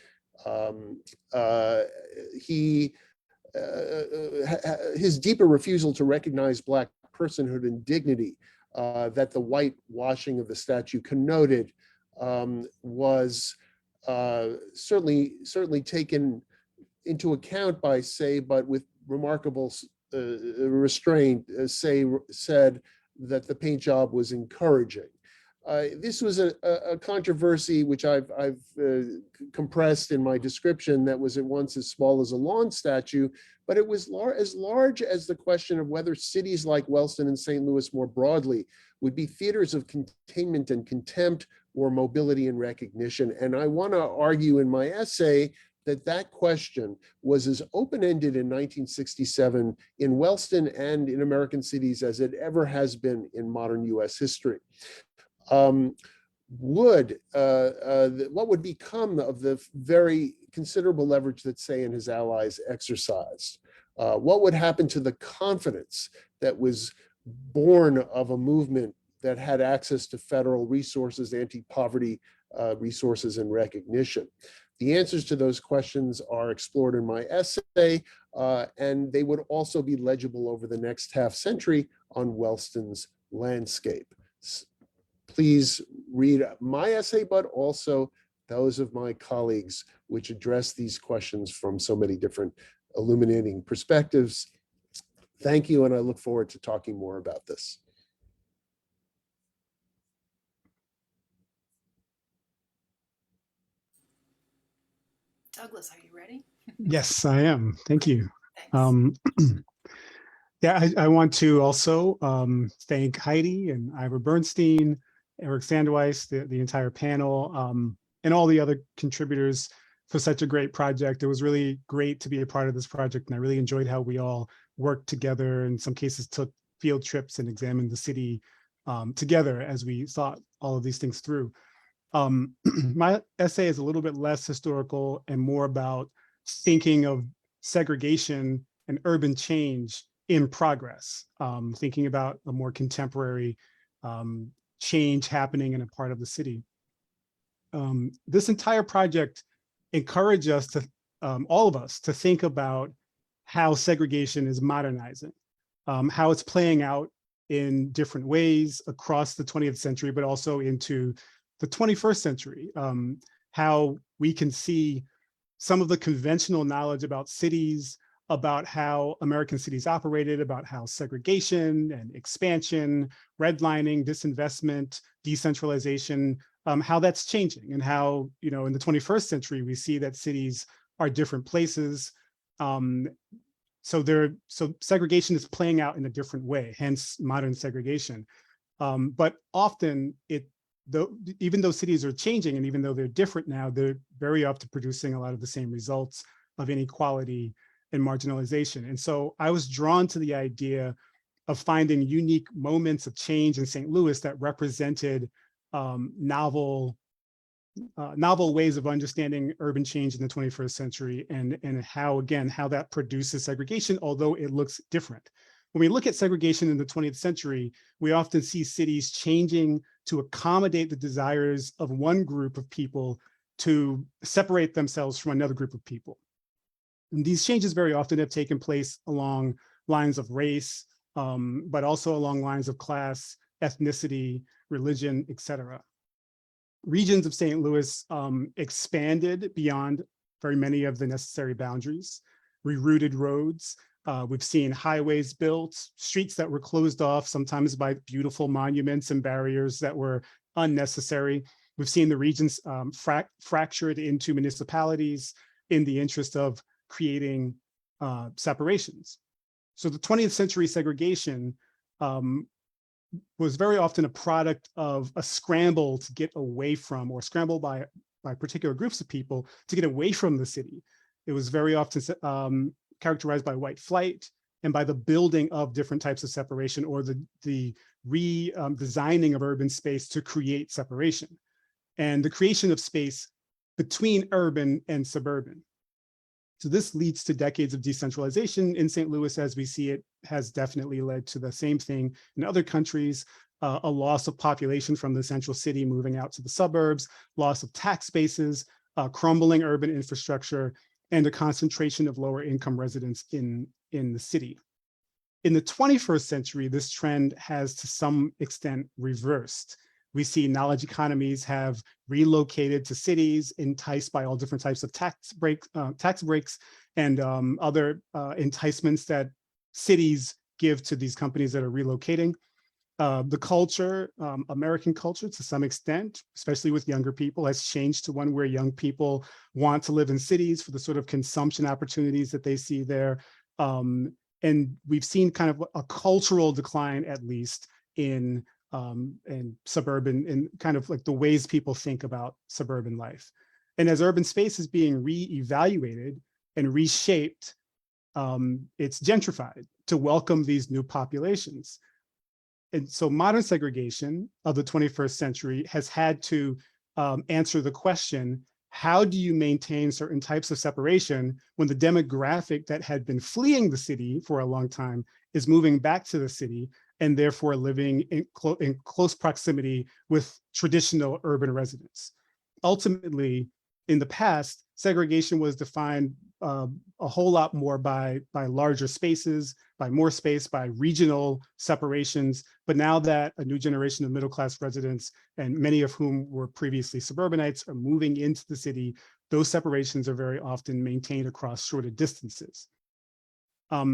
His deeper refusal to recognize Black personhood and dignity that the whitewashing of the statue connoted was certainly taken into account by Say, but with remarkable restraint. Say said that the paint job was encouraging. This was a controversy which I've compressed in my description, that was at once as small as a lawn statue, but it was as large as the question of whether cities like Wellston and St. Louis more broadly would be theaters of containment and contempt or mobility and recognition. And I want to argue in my essay that question was as open-ended in 1967 in Wellston and in American cities as it ever has been in modern US history. What would become of the very considerable leverage that Say and his allies exercised? What would happen to the confidence that was born of a movement that had access to federal resources, anti-poverty resources, and recognition? The answers to those questions are explored in my essay, and they would also be legible over the next half century on Wellston's landscape. Please read my essay, but also those of my colleagues, which address these questions from so many different illuminating perspectives. Thank you, and I look forward to talking more about this. Douglas, are you ready? Yes, I am. Thank you. Thanks. Yeah, I want to also thank Heidi and Iver Bernstein, Eric Sandweiss, the entire panel, and all the other contributors for such a great project. It was really great to be a part of this project, and I really enjoyed how we all worked together. In some cases, took field trips and examined the city together as we thought all of these things through. My essay is a little bit less historical and more about thinking of segregation and urban change in progress, thinking about a more contemporary change happening in a part of the city. This entire project encouraged us to, all of us, to think about how segregation is modernizing, how it's playing out in different ways across the 20th century, but also into the 21st century, how we can see some of the conventional knowledge about cities, about how American cities operated, about how segregation and expansion, redlining, disinvestment, decentralization, how that's changing, and how, you know, in the 21st century, we see that cities are different places. So segregation is playing out in a different way, hence modern segregation. But often even though cities are changing and even though they're different now, they're very often producing a lot of the same results of inequality and marginalization. And so I was drawn to the idea of finding unique moments of change in St. Louis that represented novel ways of understanding urban change in the 21st century, and how that produces segregation, although it looks different. When we look at segregation in the 20th century, we often see cities changing to accommodate the desires of one group of people to separate themselves from another group of people. And these changes very often have taken place along lines of race, but also along lines of class, ethnicity, religion, etc. Regions of St. Louis expanded beyond very many of the necessary boundaries, rerouted roads. We've seen highways built, streets that were closed off, sometimes by beautiful monuments and barriers that were unnecessary. We've seen the regions fractured into municipalities in the interest of creating separations. So the 20th century segregation was very often a product of a scramble to get away from, or scramble by by particular groups of people to get away from the city. It was very often characterized by white flight and by the building of different types of separation, or the designing of urban space to create separation, and the creation of space between urban and suburban. So this leads to decades of decentralization in St. Louis as we see it, has definitely led to the same thing in other countries, a loss of population from the central city moving out to the suburbs, loss of tax bases, crumbling urban infrastructure, and a concentration of lower income residents in the city. In the 21st century, this trend has to some extent reversed. We see knowledge economies have relocated to cities, enticed by all different types of tax breaks and other enticements that cities give to these companies that are relocating. The culture, American culture to some extent, especially with younger people, has changed to one where young people want to live in cities for the sort of consumption opportunities that they see there. And we've seen kind of a cultural decline, at least in suburban, and kind of like the ways people think about suburban life. And as urban space is being re-evaluated and reshaped, it's gentrified to welcome these new populations. And so modern segregation of the 21st century has had to answer the question, how do you maintain certain types of separation when the demographic that had been fleeing the city for a long time is moving back to the city and therefore living in close proximity with traditional urban residents? Ultimately, in the past, segregation was defined a whole lot more by larger spaces, by more space, by regional separations. But now that a new generation of middle-class residents, and many of whom were previously suburbanites, are moving into the city, those separations are very often maintained across shorter distances.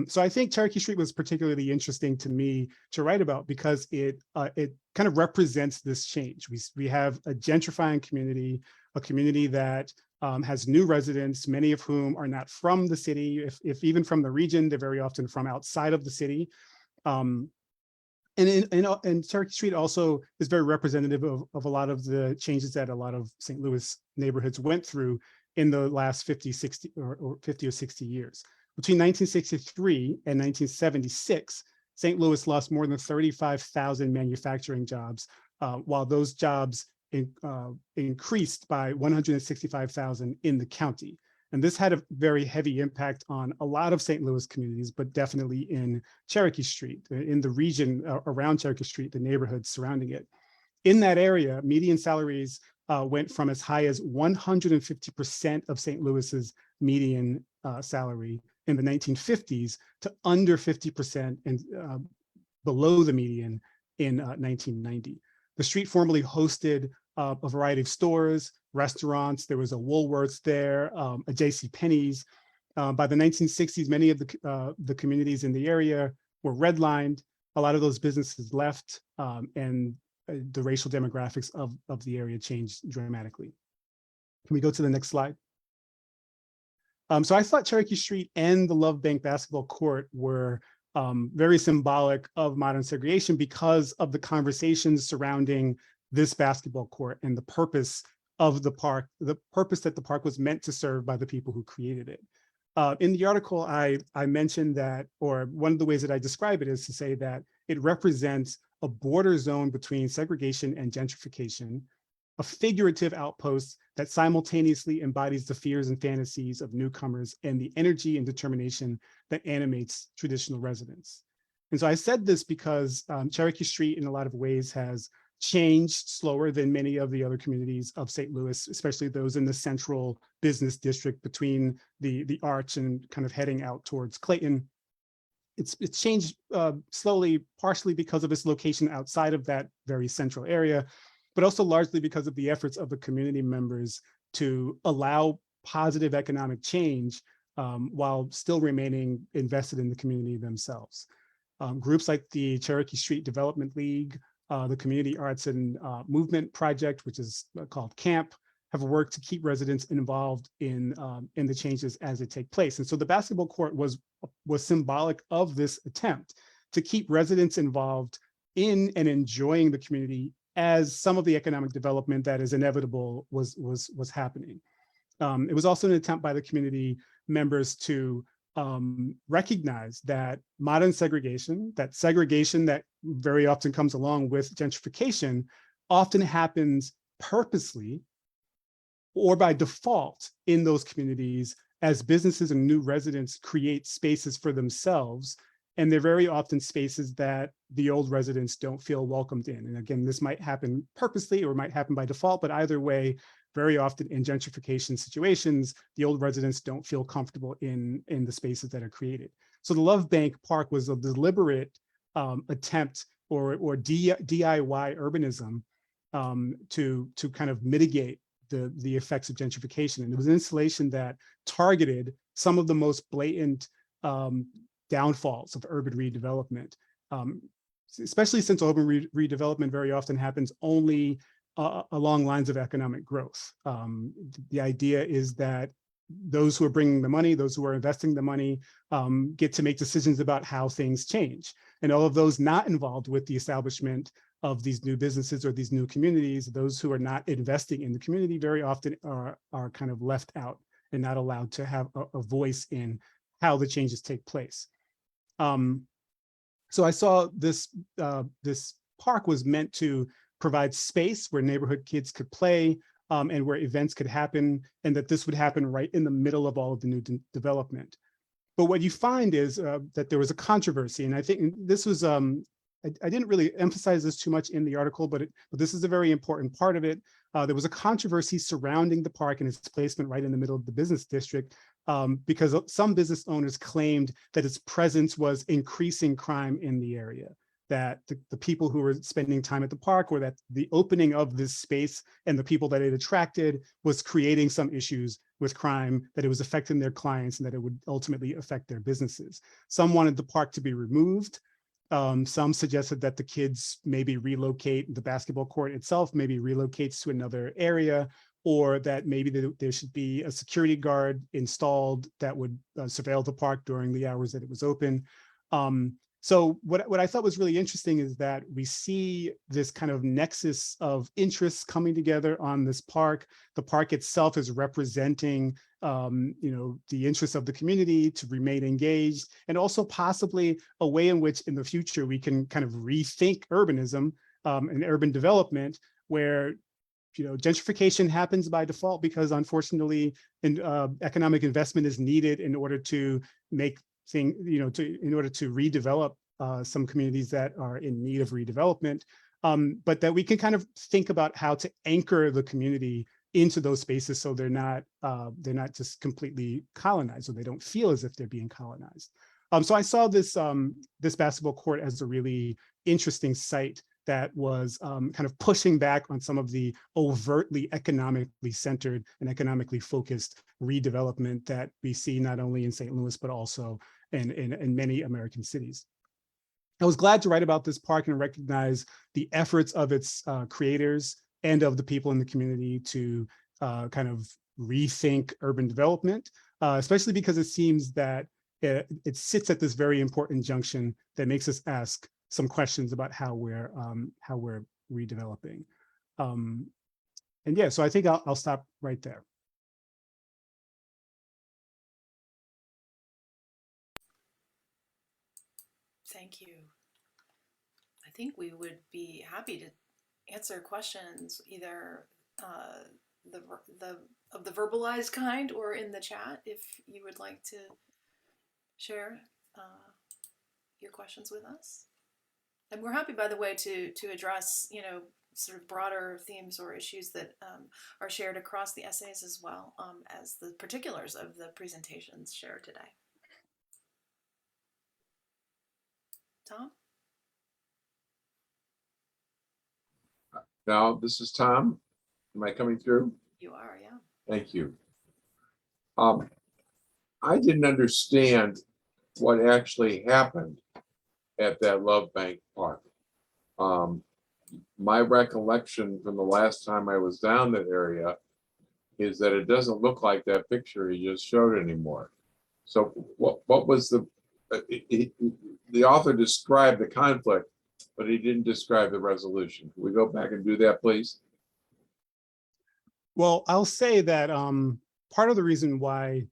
So I think Cherokee Street was particularly interesting to me to write about because it kind of represents this change. We have a gentrifying community, a community that has new residents, many of whom are not from the city. If even from the region, they're very often from outside of the city. And Cherokee Street also is very representative of a lot of the changes that a lot of St. Louis neighborhoods went through in the last 50 or 60 years. Between 1963 and 1976, St. Louis lost more than 35,000 manufacturing jobs, while those jobs increased by 165,000 in the county. And this had a very heavy impact on a lot of St. Louis communities, but definitely in Cherokee Street, in the region around Cherokee Street, the neighborhoods surrounding it. In that area, median salaries went from as high as 150% of St. Louis's median salary in the 1950s to under 50% and below the median in 1990. The street formerly hosted a variety of stores, restaurants. There was a Woolworths there, a JCPenney's. By the 1960s, many of the communities in the area were redlined. A lot of those businesses left, and the racial demographics of the area changed dramatically. Can we go to the next slide? So I thought Cherokee Street and the Love Bank basketball court were very symbolic of modern segregation because of the conversations surrounding this basketball court and the purpose of the park, the purpose that the park was meant to serve by the people who created it. In the article, I mentioned that, or one of the ways that I describe it is to say that it represents a border zone between segregation and gentrification, a figurative outpost that simultaneously embodies the fears and fantasies of newcomers and the energy and determination that animates traditional residents. And so I said this because Cherokee Street in a lot of ways has changed slower than many of the other communities of St. Louis, especially those in the central business district between the Arch and kind of heading out towards Clayton. It's changed slowly, partially because of its location outside of that very central area, but also largely because of the efforts of the community members to allow positive economic change while still remaining invested in the community themselves. Groups like the Cherokee Street Development League, the Community Arts and Movement Project, which is called CAMP, have worked to keep residents involved in the changes as they take place. And so the basketball court was symbolic of this attempt to keep residents involved in and enjoying the community as some of the economic development that is inevitable was happening. It was also an attempt by the community members to recognize that modern segregation, that segregation that very often comes along with gentrification, often happens purposely or by default in those communities as businesses and new residents create spaces for themselves. And they're very often spaces that the old residents don't feel welcomed in. And again, this might happen purposely or might happen by default, but either way, very often in gentrification situations, the old residents don't feel comfortable in the spaces that are created. So the Love Bank Park was a deliberate attempt or DIY urbanism to kind of mitigate the effects of gentrification. And it was an installation that targeted some of the most blatant downfalls of urban redevelopment, especially since urban redevelopment very often happens only along lines of economic growth. The idea is that those who are bringing the money, those who are investing the money, get to make decisions about how things change. And all of those not involved with the establishment of these new businesses or these new communities, those who are not investing in the community very often are kind of left out and not allowed to have a voice in how the changes take place. So I saw this park was meant to provide space where neighborhood kids could play and where events could happen, and that this would happen right in the middle of all of the new development. But what you find is that there was a controversy, and I think this was, I didn't really emphasize this too much in the article, but this is a very important part of it. There was a controversy surrounding the park and its placement right in the middle of the business district because some business owners claimed that its presence was increasing crime in the area, that the people who were spending time at the park, or that the opening of this space and the people that it attracted was creating some issues with crime, that it was affecting their clients, and that it would ultimately affect their businesses. Some wanted the park to be removed. Some suggested that the kids maybe relocate, the basketball court itself maybe relocates to another area, or that maybe there should be a security guard installed that would surveil the park during the hours that it was open. So what I thought was really interesting is that we see this kind of nexus of interests coming together on this park. The park itself is representing the interests of the community to remain engaged, and also possibly a way in which in the future we can kind of rethink urbanism and urban development, where gentrification happens by default because unfortunately economic investment is needed in order to make in order to redevelop some communities that are in need of redevelopment, but that we can kind of think about how to anchor the community into those spaces so they're not just completely colonized, or they don't feel as if they're being colonized. So I saw this this basketball court as a really interesting site that was kind of pushing back on some of the overtly economically centered and economically focused redevelopment that we see not only in St. Louis, but also in many American cities. I was glad to write about this park and recognize the efforts of its creators and of the people in the community to kind of rethink urban development, especially because it seems that it sits at this very important junction that makes us ask some questions about how we're redeveloping. And yeah, so I think I'll stop right there. Thank you. I think we would be happy to answer questions either of the verbalized kind or in the chat if you would like to share your questions with us. And we're happy, by the way, to address sort of broader themes or issues that are shared across the essays as well as the particulars of the presentations shared today. Tom? Now, this is Tom. Am I coming through? You are, yeah. Thank you. I didn't understand what actually happened at that Love Bank Park. My recollection from the last time I was down that area is that it doesn't look like that picture you just showed anymore. So what was the author described the conflict, but he didn't describe the resolution. Can we go back and do that, please? Well, I'll say that part of the reason why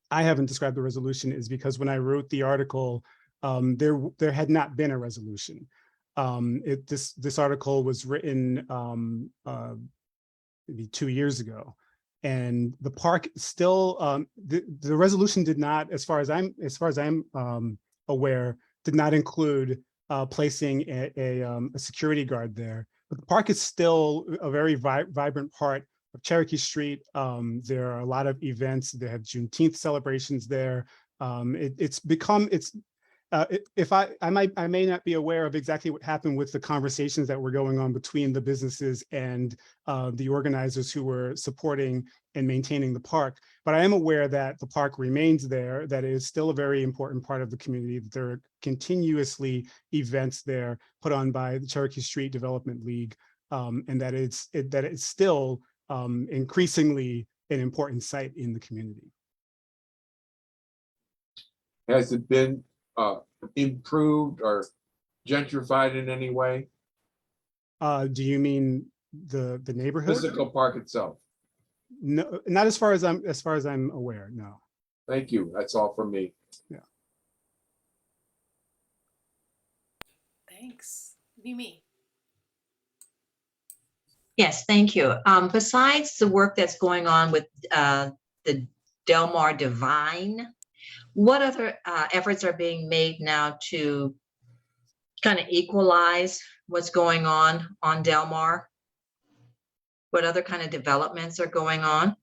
I haven't described the resolution is because when I wrote the article, there had not been a resolution. This article was written maybe 2 years ago, and the park still the resolution did not, as far as I'm aware, did not include placing a security guard there. But the park is still a very vibrant part of Cherokee Street. There are a lot of events. They have Juneteenth celebrations there. If I may not be aware of exactly what happened with the conversations that were going on between the businesses and the organizers who were supporting and maintaining the park, but I am aware that the park remains there, that it is still a very important part of the community, that there are continuously events there put on by the Cherokee Street Development League, and that it's still increasingly an important site in the community. Has it been improved or gentrified in any way? Do you mean the neighborhood? Physical park itself. No, not as far as I'm aware. No. Thank you. That's all from me. Yeah. Thanks. Mimi. Yes, thank you. Besides the work that's going on with the Delmar Divine, what other efforts are being made now to kind of equalize what's going on Delmar? What other kind of developments are going on?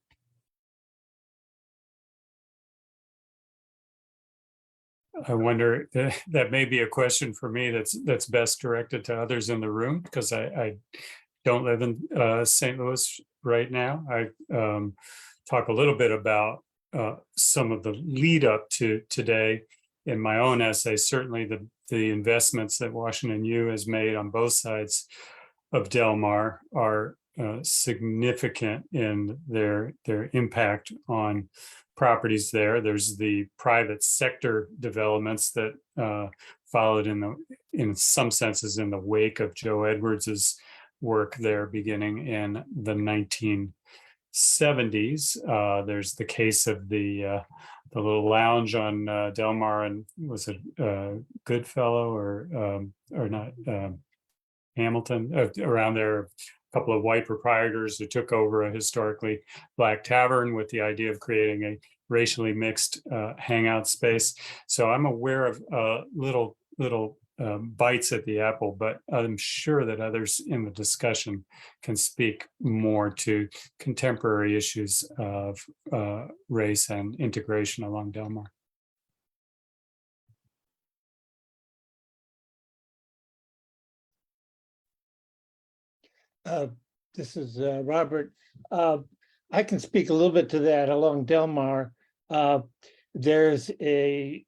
I wonder, that may be a question for me that's best directed to others in the room, because I don't live in St. Louis right now. I talk a little bit about some of the lead up to today in my own essay. Certainly the investments that Washington U has made on both sides of Delmar are significant in their impact on properties there. There's the private sector developments that followed in some senses in the wake of Joe Edwards's work there beginning in the 1970s. There's the case of the little lounge on Delmar, and was it Goodfellow or not Hamilton, around there. A couple of white proprietors who took over a historically Black tavern with the idea of creating a racially mixed hangout space. So I'm aware of little bites at the apple, but I'm sure that others in the discussion can speak more to contemporary issues of race and integration along Delmar. This is Robert. I can speak a little bit to that. Along Delmar, there's a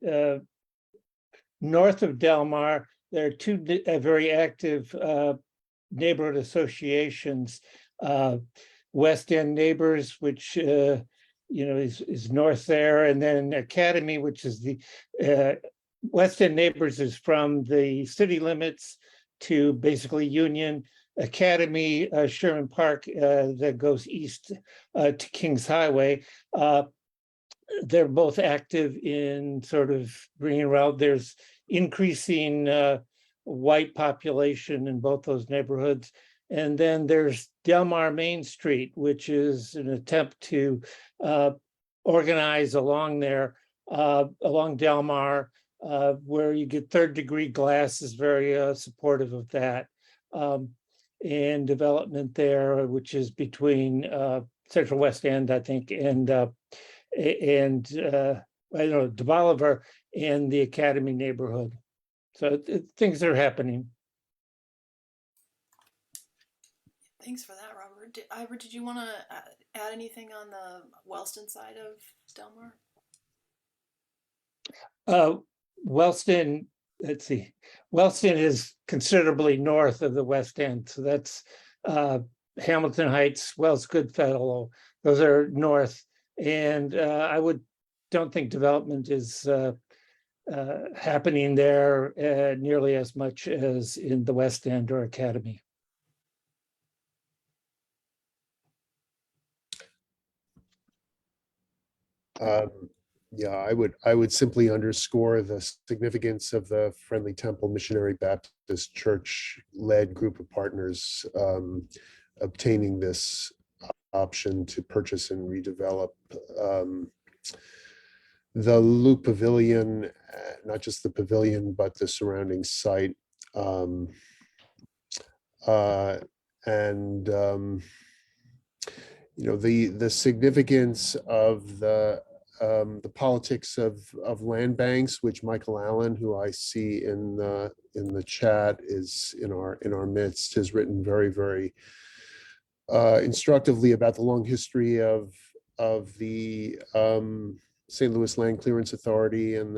north of Delmar, there are two very active neighborhood associations. West End Neighbors, which is north there, and then Academy, which is the West End Neighbors is from the city limits to basically Union. Academy, Sherman Park, that goes east to Kings Highway. They're both active in sort of bringing around. There's increasing white population in both those neighborhoods. And then there's Delmar Main Street, which is an attempt to organize along there, along Delmar, where you get third degree glass is very supportive of that. And development there, which is between Central West End, I think, and I don't know, De Bolivar and the Academy neighborhood. So things are happening. Thanks for that, Robert. Ivor, did you want to add anything on the Wellston side of Delmar? Wellston, let's see. Wellston is considerably north of the West End. So that's Hamilton Heights, Wells Goodfellow. Those are north. And I don't think development is happening there nearly as much as in the West End or Academy. Yeah, I would simply underscore the significance of the Friendly Temple Missionary Baptist Church-led group of partners obtaining this option to purchase and redevelop the Loop Pavilion, not just the pavilion, but the surrounding site. You know, the significance of the politics of land banks, which Michael Allen, who I see in the chat, is in our midst, has written very instructively about the long history of the St. Louis Land Clearance Authority and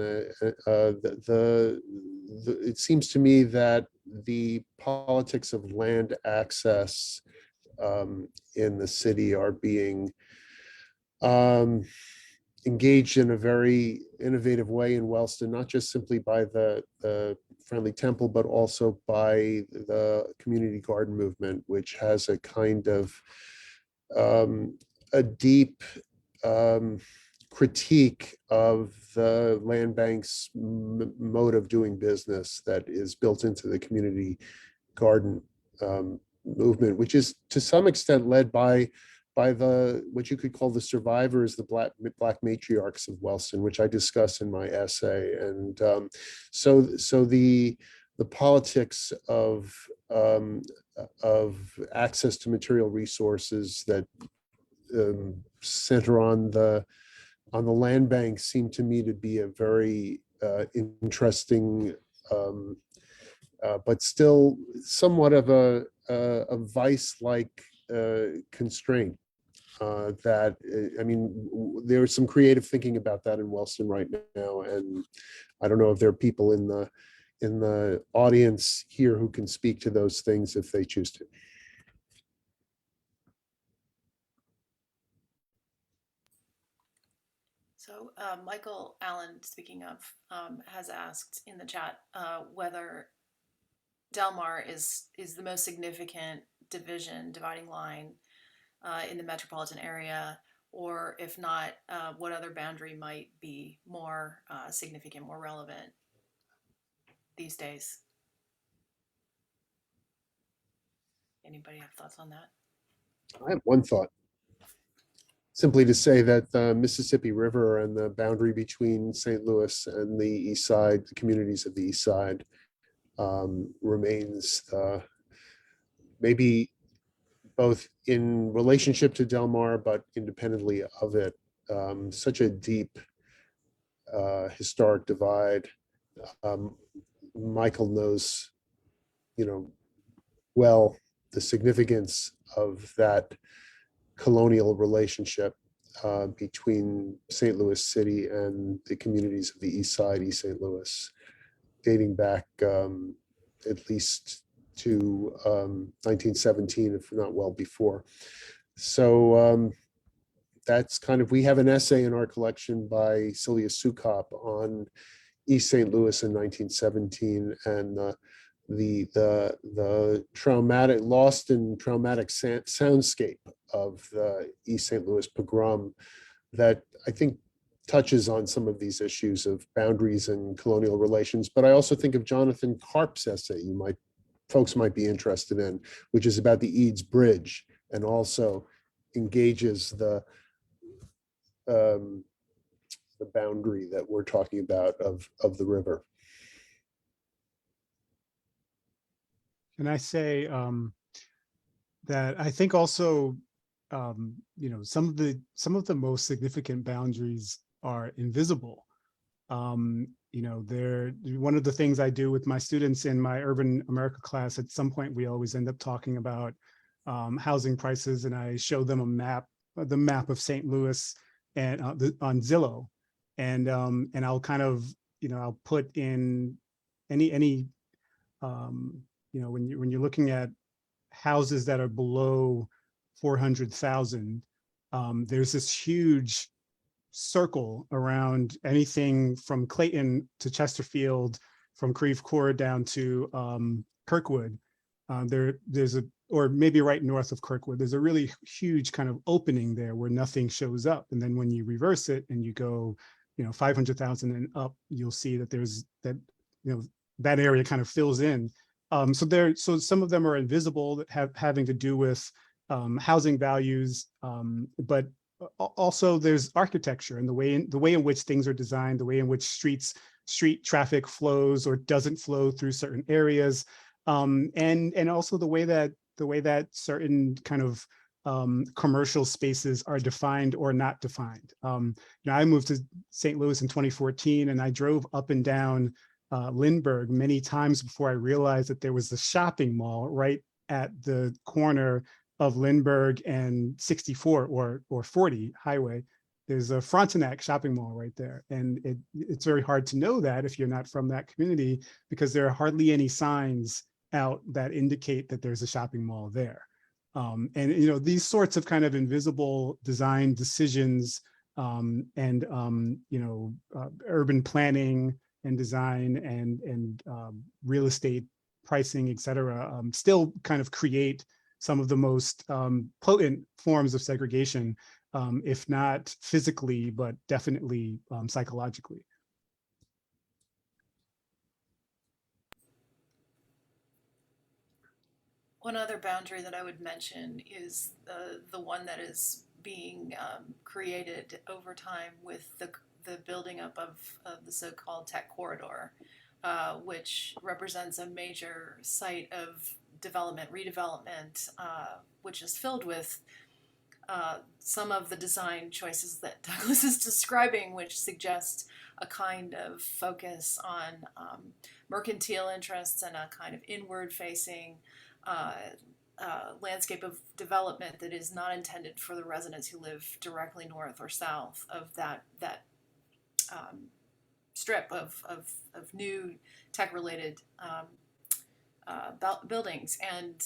it seems to me that the politics of land access in the city are being engaged in a very innovative way in Wellston, not just simply by the Friendly Temple, but also by the community garden movement, which has a kind of a deep critique of the land bank's mode of doing business that is built into the community garden movement, which is to some extent led by the what you could call the survivors, the black matriarchs of Wellston, which I discuss in my essay. And so the politics of access to material resources that center on the land bank seem to me to be a very interesting but still somewhat of a vice-like constraint. That I mean, there's some creative thinking about that in Wellston right now, and I don't know if there are people in the audience here who can speak to those things if they choose to. So Michael Allen, speaking of, has asked in the chat whether Delmar is the most significant dividing line in the metropolitan area, or if not, what other boundary might be more significant, more relevant these days. Anybody have thoughts on that? I have one thought. Simply to say that the Mississippi River and the boundary between St. Louis and the East Side, the communities of the East Side, remains maybe both in relationship to Delmar, but independently of it, such a deep historic divide. Michael knows, well, the significance of that colonial relationship between St. Louis City and the communities of the East Side, East St. Louis, dating back at least to 1917, if not well before. So that's kind of, we have an essay in our collection by Celia Sukop on East St. Louis in 1917 and the traumatic, lost in traumatic soundscape of the East St. Louis pogrom that I think touches on some of these issues of boundaries and colonial relations. But I also think of Jonathan Karp's essay folks might be interested in, which is about the Eads Bridge and also engages the boundary that we're talking about of the river. Can I say that I think also, some of the most significant boundaries are invisible. They're one of the things I do with my students in my Urban America class. At some point, we always end up talking about housing prices, and I show them the map of St. Louis and on Zillow, and I'll kind of I'll put in any when you're looking at houses that are below 400,000, there's this huge circle around anything from Clayton to Chesterfield, from Creve Coeur down to Kirkwood. There's a, or maybe right north of Kirkwood, there's a really huge kind of opening there where nothing shows up. And then when you reverse it and you go, 500,000 and up, you'll see that there's that, that area kind of fills in. So some of them are invisible, that having to do with housing values, but also there's architecture and the way in which things are designed, the way in which street traffic flows or doesn't flow through certain areas, and also the way that certain kind of commercial spaces are defined or not defined. I moved to St. Louis in 2014, and I drove up and down Lindbergh many times before I realized that there was a shopping mall right at the corner of Lindbergh and 64 or 40 highway. There's a Frontenac shopping mall right there. And it's very hard to know that if you're not from that community, because there are hardly any signs out that indicate that there's a shopping mall there. And these sorts of kind of invisible design decisions and urban planning and design and real estate pricing, et cetera, still kind of create some of the most potent forms of segregation, if not physically, but definitely psychologically. One other boundary that I would mention is the one that is being created over time with the building up of the so-called tech corridor, which represents a major site of development, redevelopment, which is filled with some of the design choices that Douglas is describing, which suggest a kind of focus on mercantile interests and a kind of inward-facing landscape of development that is not intended for the residents who live directly north or south of that strip of new tech-related buildings, and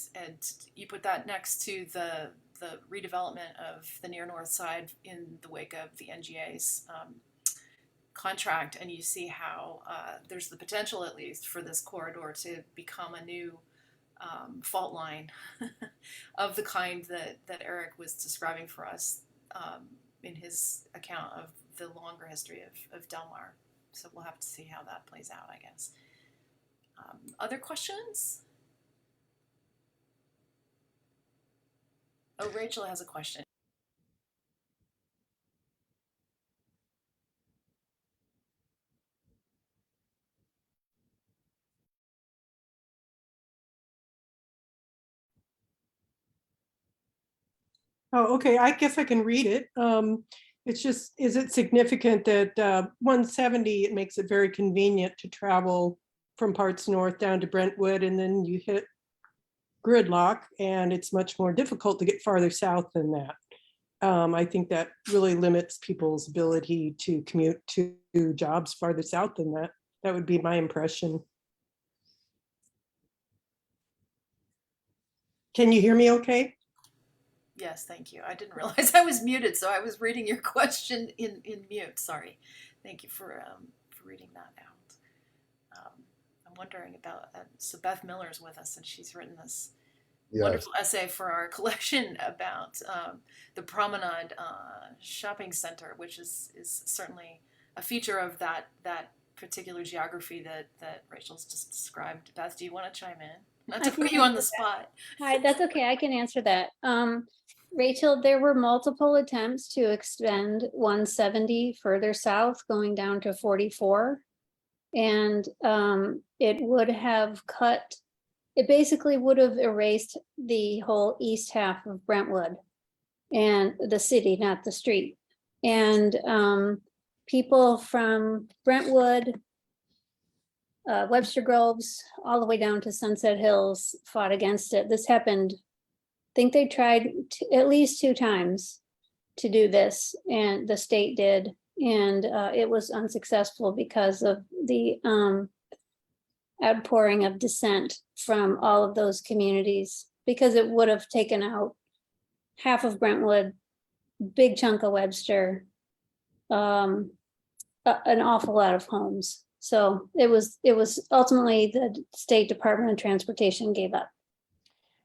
you put that next to the redevelopment of the near north side in the wake of the NGA's contract, and you see how there's the potential, at least, for this corridor to become a new fault line of the kind that Eric was describing for us in his account of the longer history of Delmar. So we'll have to see how that plays out, I guess. Other questions? Oh, Rachel has a question. Oh, okay, I guess I can read it. It's just, is it significant that 170, it makes it very convenient to travel from parts north down to Brentwood, and then you hit gridlock, and it's much more difficult to get farther south than that. I think that really limits people's ability to commute to jobs farther south than that. That would be my impression. Can you hear me okay? Yes, thank you. I didn't realize I was muted, so I was reading your question in mute. Sorry. Thank you for reading that out. I'm wondering about, so Beth Miller's with us, and she's written this wonderful essay for our collection about the Promenade Shopping Center, which is certainly a feature of that particular geography that Rachel's just described. Beth, do you want to chime in? Not to put you on the spot. Hi, that's okay. I can answer that. Rachel, there were multiple attempts to extend 170 further south, going down to 44. And it would have it basically would have erased the whole east half of Brentwood and the city, not the street. And people from Brentwood, Webster Groves, all the way down to Sunset Hills fought against it. This happened, I think they tried at least 2 times to do this, and the state did, and it was unsuccessful because of the outpouring of dissent from all of those communities, because it would have taken out half of Brentwood, big chunk of Webster, an awful lot of homes. So it was ultimately the State Department of Transportation gave up.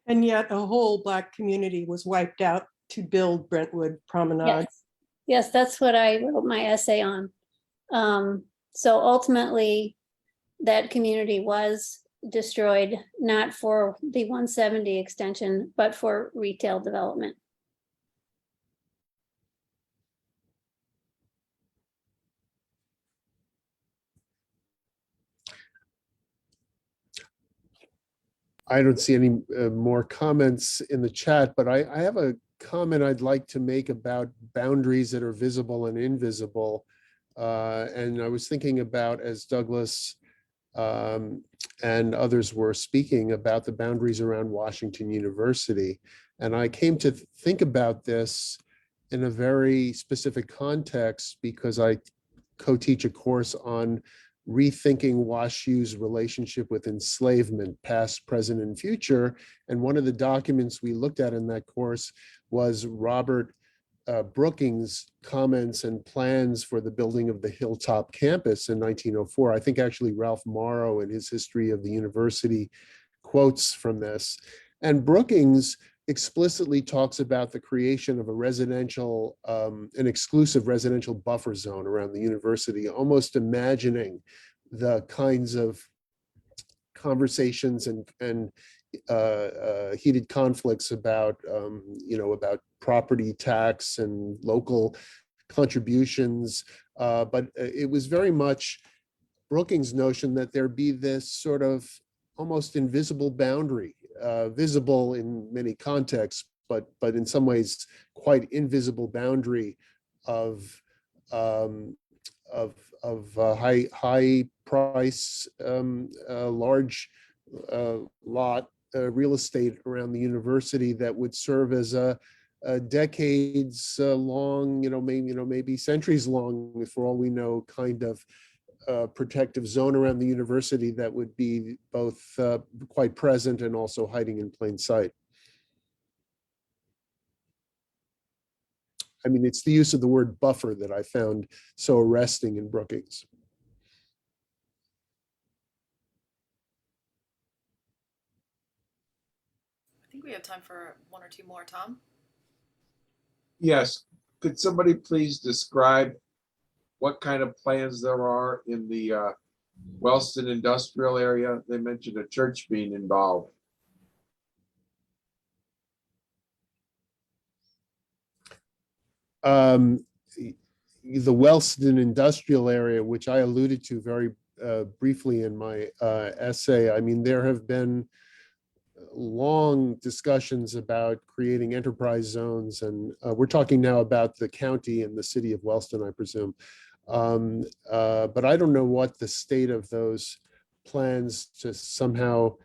And yet a whole Black community was wiped out to build Brentwood Promenade. Yes, that's what I wrote my essay on. So ultimately, that community was destroyed, not for the 170 extension, but for retail development. I don't see any more comments in the chat, but I have a comment I'd like to make about boundaries that are visible and invisible. And I was thinking about, as Douglas and others were speaking about the boundaries around Washington University. And I came to think about this in a very specific context because I co-teach a course on rethinking WashU's relationship with enslavement, past, present, and future. And one of the documents we looked at in that course was Robert Brookings' comments and plans for the building of the Hilltop campus in 1904. I think actually Ralph Morrow in his history of the university quotes from this. And Brookings explicitly talks about the creation of a residential, an exclusive residential buffer zone around the university, almost imagining the kinds of conversations and heated conflicts about, about property tax and local contributions. But it was very much Brookings' notion that there be this sort of almost invisible boundary, visible in many contexts, but in some ways quite invisible boundary of high price, large lot real estate around the university that would serve as a decades long, maybe centuries long, for all we know, kind of protective zone around the university that would be both quite present and also hiding in plain sight. I mean, it's the use of the word buffer that I found so arresting in Brookings. I think we have time for one or two more, Tom. Yes, could somebody please describe what kind of plans there are in the Wellston industrial area? They mentioned a church being involved. The Wellston industrial area, which I alluded to very briefly in my essay, I mean, there have been long discussions about creating enterprise zones, and we're talking now about the county and the city of Wellston, I presume. But I don't know what the state of those plans to somehow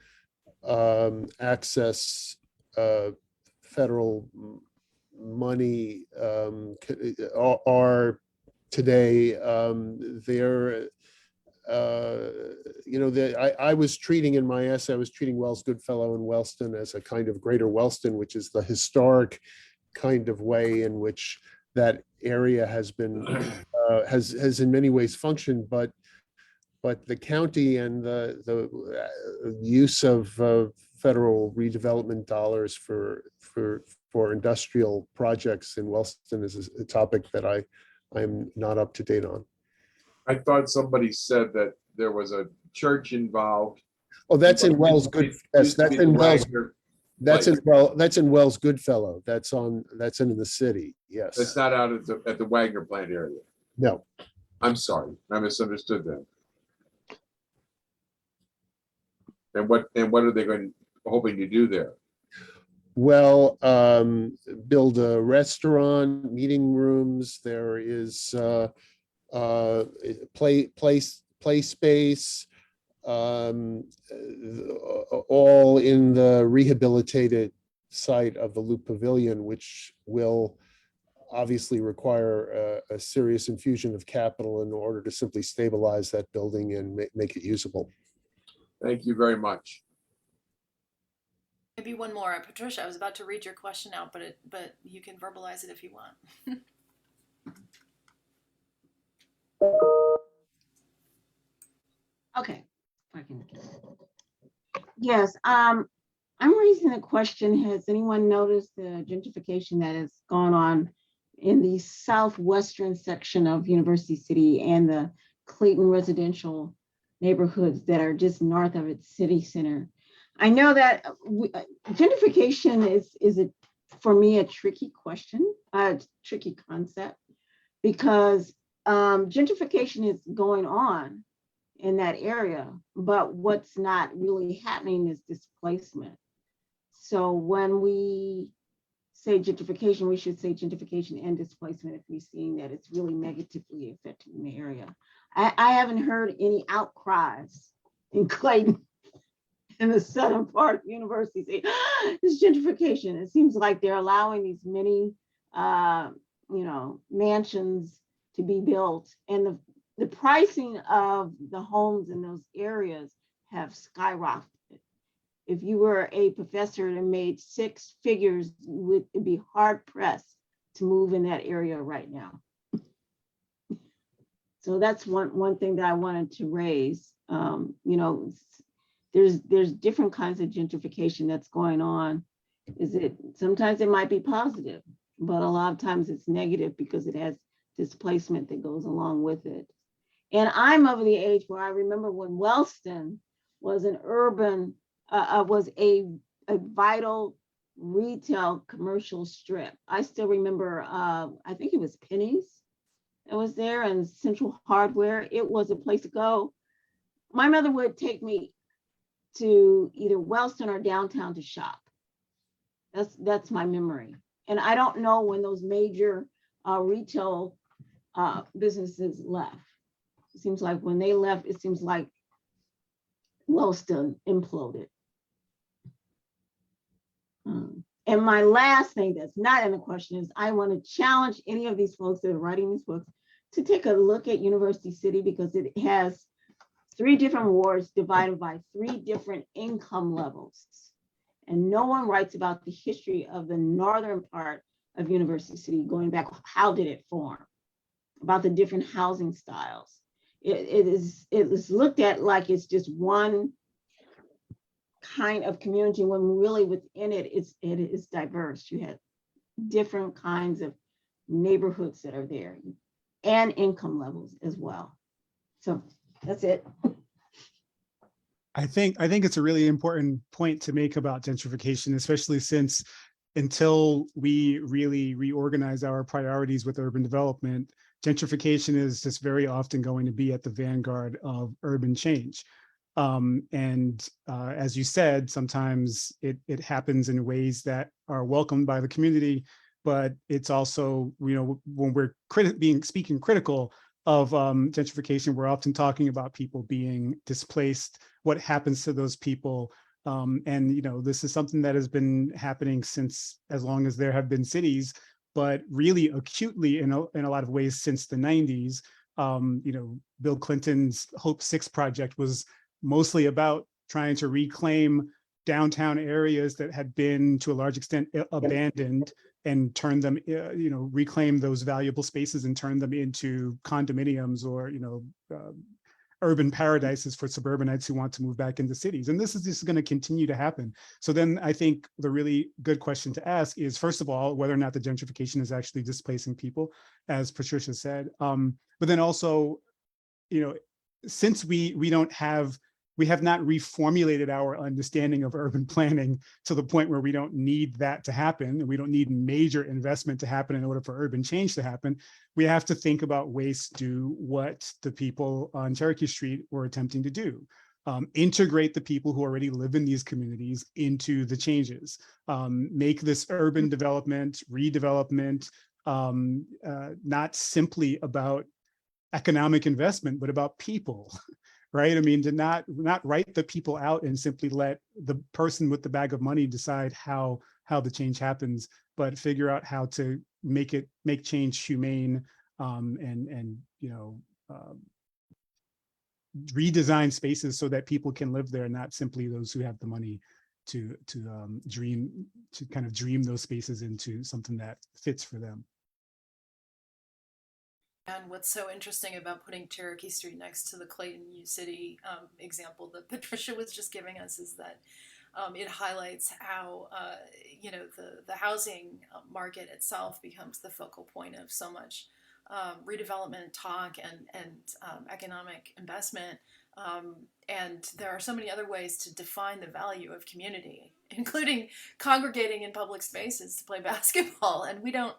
access federal money are today. I was treating in my essay, I was treating Wells Goodfellow and Wellston as a kind of greater Wellston, which is the historic kind of way in which that area has been, has in many ways functioned, but the county and the use of federal redevelopment dollars for industrial projects in Wellston is a topic that I'm not up to date on. I thought somebody said that there was a church involved. Oh, that's in Wells Good. Yes, that's in Wells. That's in Wells Goodfellow. That's in the city. Yes. That's not out at the Wagner plant area. No. I'm sorry, I misunderstood that. And what are they hoping to do there? Well, build a restaurant, meeting rooms. There is play space, all in the rehabilitated site of the Loop Pavilion, which will obviously require a serious infusion of capital in order to simply stabilize that building and make it usable. Thank you very much. Maybe one more. Patricia, I was about to read your question out, but you can verbalize it if you want. Okay. If I can. Yes, I'm raising the question, has anyone noticed the gentrification that has gone on in the southwestern section of University City and the Clayton residential neighborhoods that are just north of its city center? I know that gentrification is for me a tricky question, a tricky concept, because gentrification is going on in that area, but what's not really happening is displacement. So when we say gentrification, we should say gentrification and displacement if we're seeing that it's really negatively affecting the area. I haven't heard any outcries in Clayton in the southern part of the university say, this gentrification. It seems like they're allowing these many mansions to be built, and the pricing of the homes in those areas have skyrocketed. If you were a professor and made six figures, you would be hard pressed to move in that area right now. So that's one thing that I wanted to raise. There's different kinds of gentrification that's going on. Sometimes it might be positive, but a lot of times it's negative because it has displacement that goes along with it. And I'm of the age where I remember when Wellston was an urban, was a vital retail commercial strip. I still remember, I think it was Penny's that was there, and Central Hardware. It was a place to go. My mother would take me to either Wellston or downtown to shop. That's my memory. And I don't know when those major retail businesses left. It seems like when they left, it seems like Wellston imploded. And my last thing that's not in the question is I want to challenge any of these folks that are writing these books to take a look at University City, because it has 3 different wards divided by 3 different income levels. And no one writes about the history of the northern part of University City going back. How did it form? About the different housing styles. It is looked at like it's just one kind of community, when really within it is diverse. You have different kinds of neighborhoods that are there, and income levels as well. So that's it. I think it's a really important point to make about gentrification, especially since until we really reorganize our priorities with urban development, gentrification is just very often going to be at the vanguard of urban change. As you said, sometimes it happens in ways that are welcomed by the community, but it's also, when we're speaking critical of gentrification, we're often talking about people being displaced, what happens to those people. This is something that has been happening since as long as there have been cities, but really acutely in a lot of ways since the 90s. Bill Clinton's Hope 6 project was mostly about trying to reclaim downtown areas that had been to a large extent abandoned and turn them, reclaim those valuable spaces and turn them into condominiums or, urban paradises for suburbanites who want to move back into cities. And this is just going to continue to happen. So then I think the really good question to ask is, first of all, whether or not the gentrification is actually displacing people, as Patricia said. But then also, since we have not reformulated our understanding of urban planning to the point where we don't need that to happen, and we don't need major investment to happen in order for urban change to happen, we have to think about ways to do what the people on Cherokee Street were attempting to do. Integrate the people who already live in these communities into the changes. Make this urban development, redevelopment, not simply about economic investment, but about people. Right? I mean, to not write the people out and simply let the person with the bag of money decide how the change happens, but figure out how to make change humane, and redesign spaces so that people can live there, not simply those who have the money to kind of dream those spaces into something that fits for them. And what's so interesting about putting Cherokee Street next to the Clayton U City example that Patricia was just giving us is that it highlights how the housing market itself becomes the focal point of so much redevelopment talk and economic investment. And there are so many other ways to define the value of community, including congregating in public spaces to play basketball. And we don't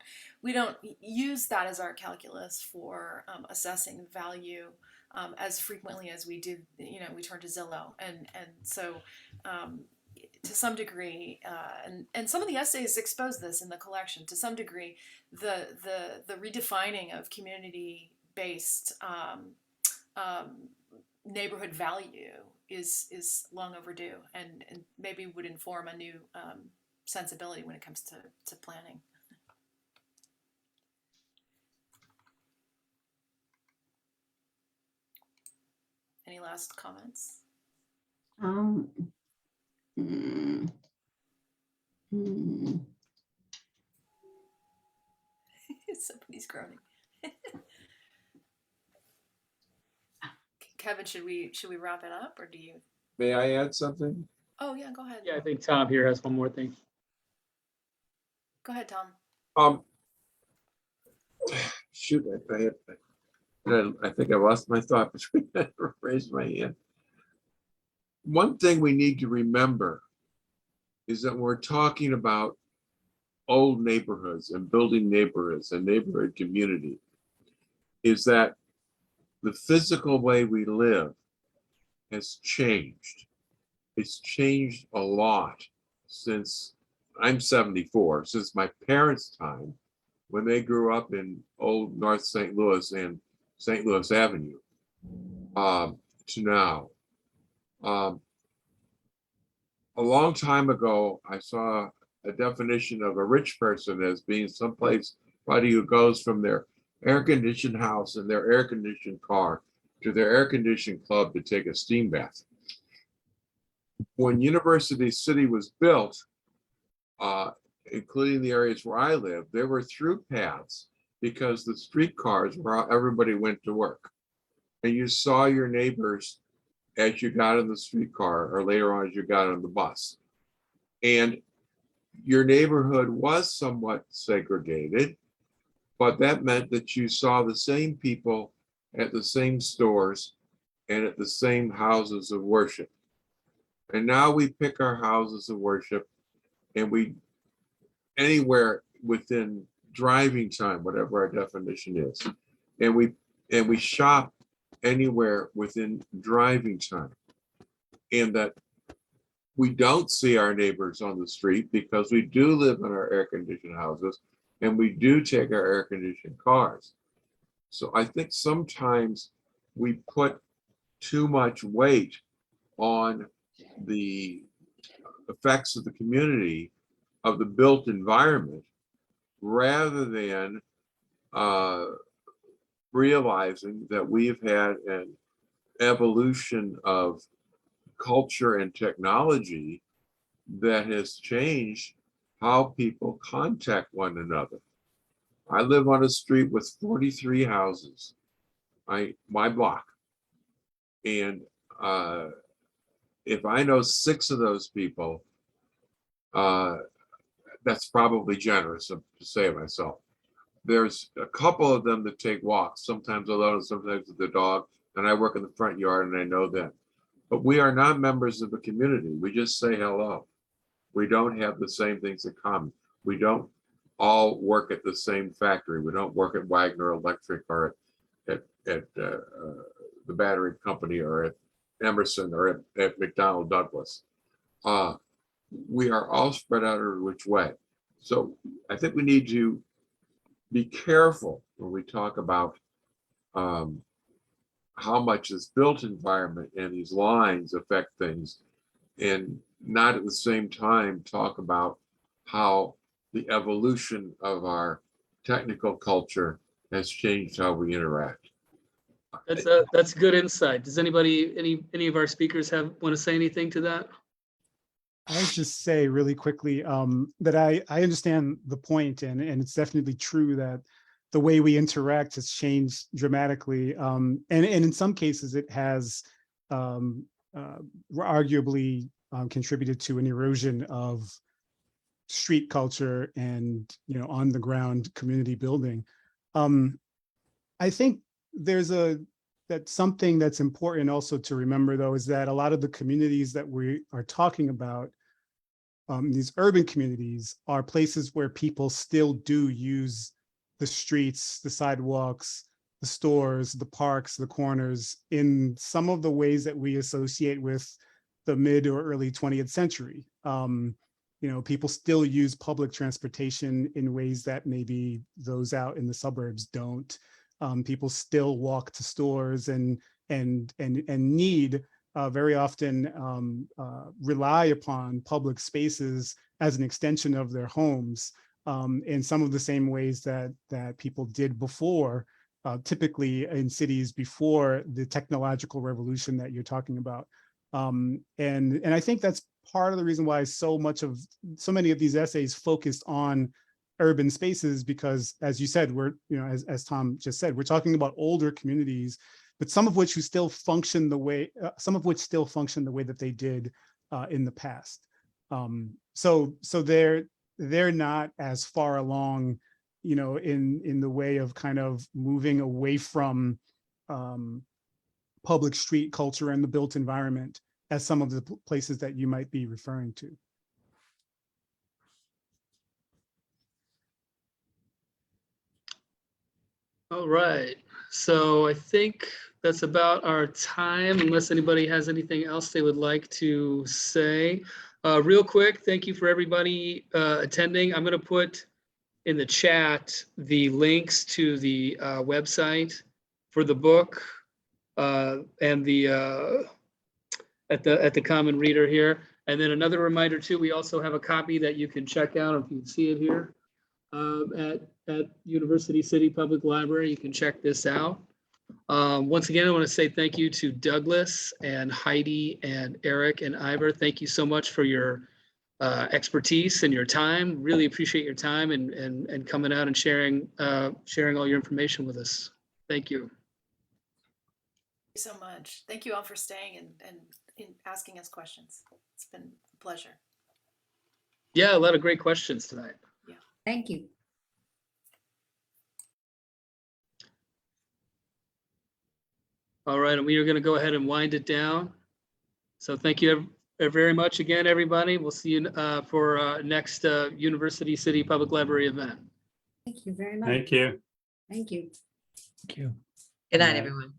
use that as our calculus for assessing value as frequently as we do. We turn to Zillow, and so to some degree, and some of the essays expose this in the collection. To some degree, the redefining of community-based neighborhood value is long overdue, and maybe would inform a new sensibility when it comes to planning. Any last comments? Somebody's groaning. Kevin, should we wrap it up, or do you? May I add something? Oh yeah, go ahead. Yeah, I think Tom here has one more thing. Go ahead, Tom. Shoot, I think I lost my thought between that. Raised my hand. One thing we need to remember is that when we're talking about old neighborhoods and building neighborhoods and neighborhood community, is that the physical way we live has changed. It's changed a lot since I'm 74, since my parents' time, when they grew up in old North St. Louis and St. Louis Avenue, to now. A long time ago, I saw a definition of a rich person as being somebody who goes from their air-conditioned house and their air-conditioned car to their air-conditioned club to take a steam bath. When University City was built, including the areas where I live, there were through paths because the streetcars were how everybody went to work. And you saw your neighbors as you got in the streetcar, or later on as you got on the bus. And your neighborhood was somewhat segregated, but that meant that you saw the same people at the same stores and at the same houses of worship. And now we pick our houses of worship and we, anywhere within driving time, whatever our definition is, and we shop anywhere within driving time. And that we don't see our neighbors on the street because we do live in our air-conditioned houses and we do take our air-conditioned cars. So I think sometimes we put too much weight on the effects of the community, of the built environment, rather than realizing that we've had an evolution of culture and technology that has changed how people contact one another. I live on a street with 43 houses, my block. And if I know 6 of those people, that's probably generous to say it myself. There's a couple of them that take walks, sometimes alone and sometimes with the dog, and I work in the front yard and I know them. But we are not members of the community. We just say hello. We don't have the same things in common. We don't all work at the same factory. We don't work at Wagner Electric or at the battery company or at Emerson or at McDonnell Douglas. We are all spread out every which way. So I think we need to be careful when we talk about how much this built environment and these lines affect things, and not at the same time talk about how the evolution of our technical culture has changed how we interact. That's good insight. Does anybody, any of our speakers want to say anything to that? I would just say really quickly that I understand the point, and it's definitely true that the way we interact has changed dramatically. And in some cases, it has arguably contributed to an erosion of street culture and, on the ground community building. I think that's something that's important also to remember, though, is that a lot of the communities that we are talking about, these urban communities, are places where people still do use the streets, the sidewalks, the stores, the parks, the corners in some of the ways that we associate with the mid or early 20th century. People still use public transportation in ways that maybe those out in the suburbs don't. People still walk to stores and need very often rely upon public spaces as an extension of their homes in some of the same ways that people did before, typically in cities before the technological revolution that you're talking about. And I think that's part of the reason why so many of these essays focused on urban spaces, because as you said, we're, as Tom just said, we're talking about older communities, but some of which still function the way that they did in the past. So they're not as far along, in the way of kind of moving away from public street culture and the built environment as some of the places that you might be referring to. All right, so I think that's about our time, unless anybody has anything else they would like to say. Real quick, thank you for everybody attending. I'm going to put in the chat the links to the website for the book and the at the Common Reader here. And then another reminder too, we also have a copy that you can check out if you can see it here at University City Public Library. You can check this out. Once again, I want to say thank you to Douglas and Heidi and Eric and Iver. Thank you so much for your expertise and your time. Really appreciate your time and coming out and sharing all your information with us. Thank you. Thank you so much. Thank you all for staying and asking us questions. It's been a pleasure. Yeah, a lot of great questions tonight. Yeah. Thank you. All right, and we are going to go ahead and wind it down. So thank you very much again, everybody. We'll see you for next University City Public Library event. Thank you very much. Thank you. Thank you. Thank you. Good night, Good night. everyone.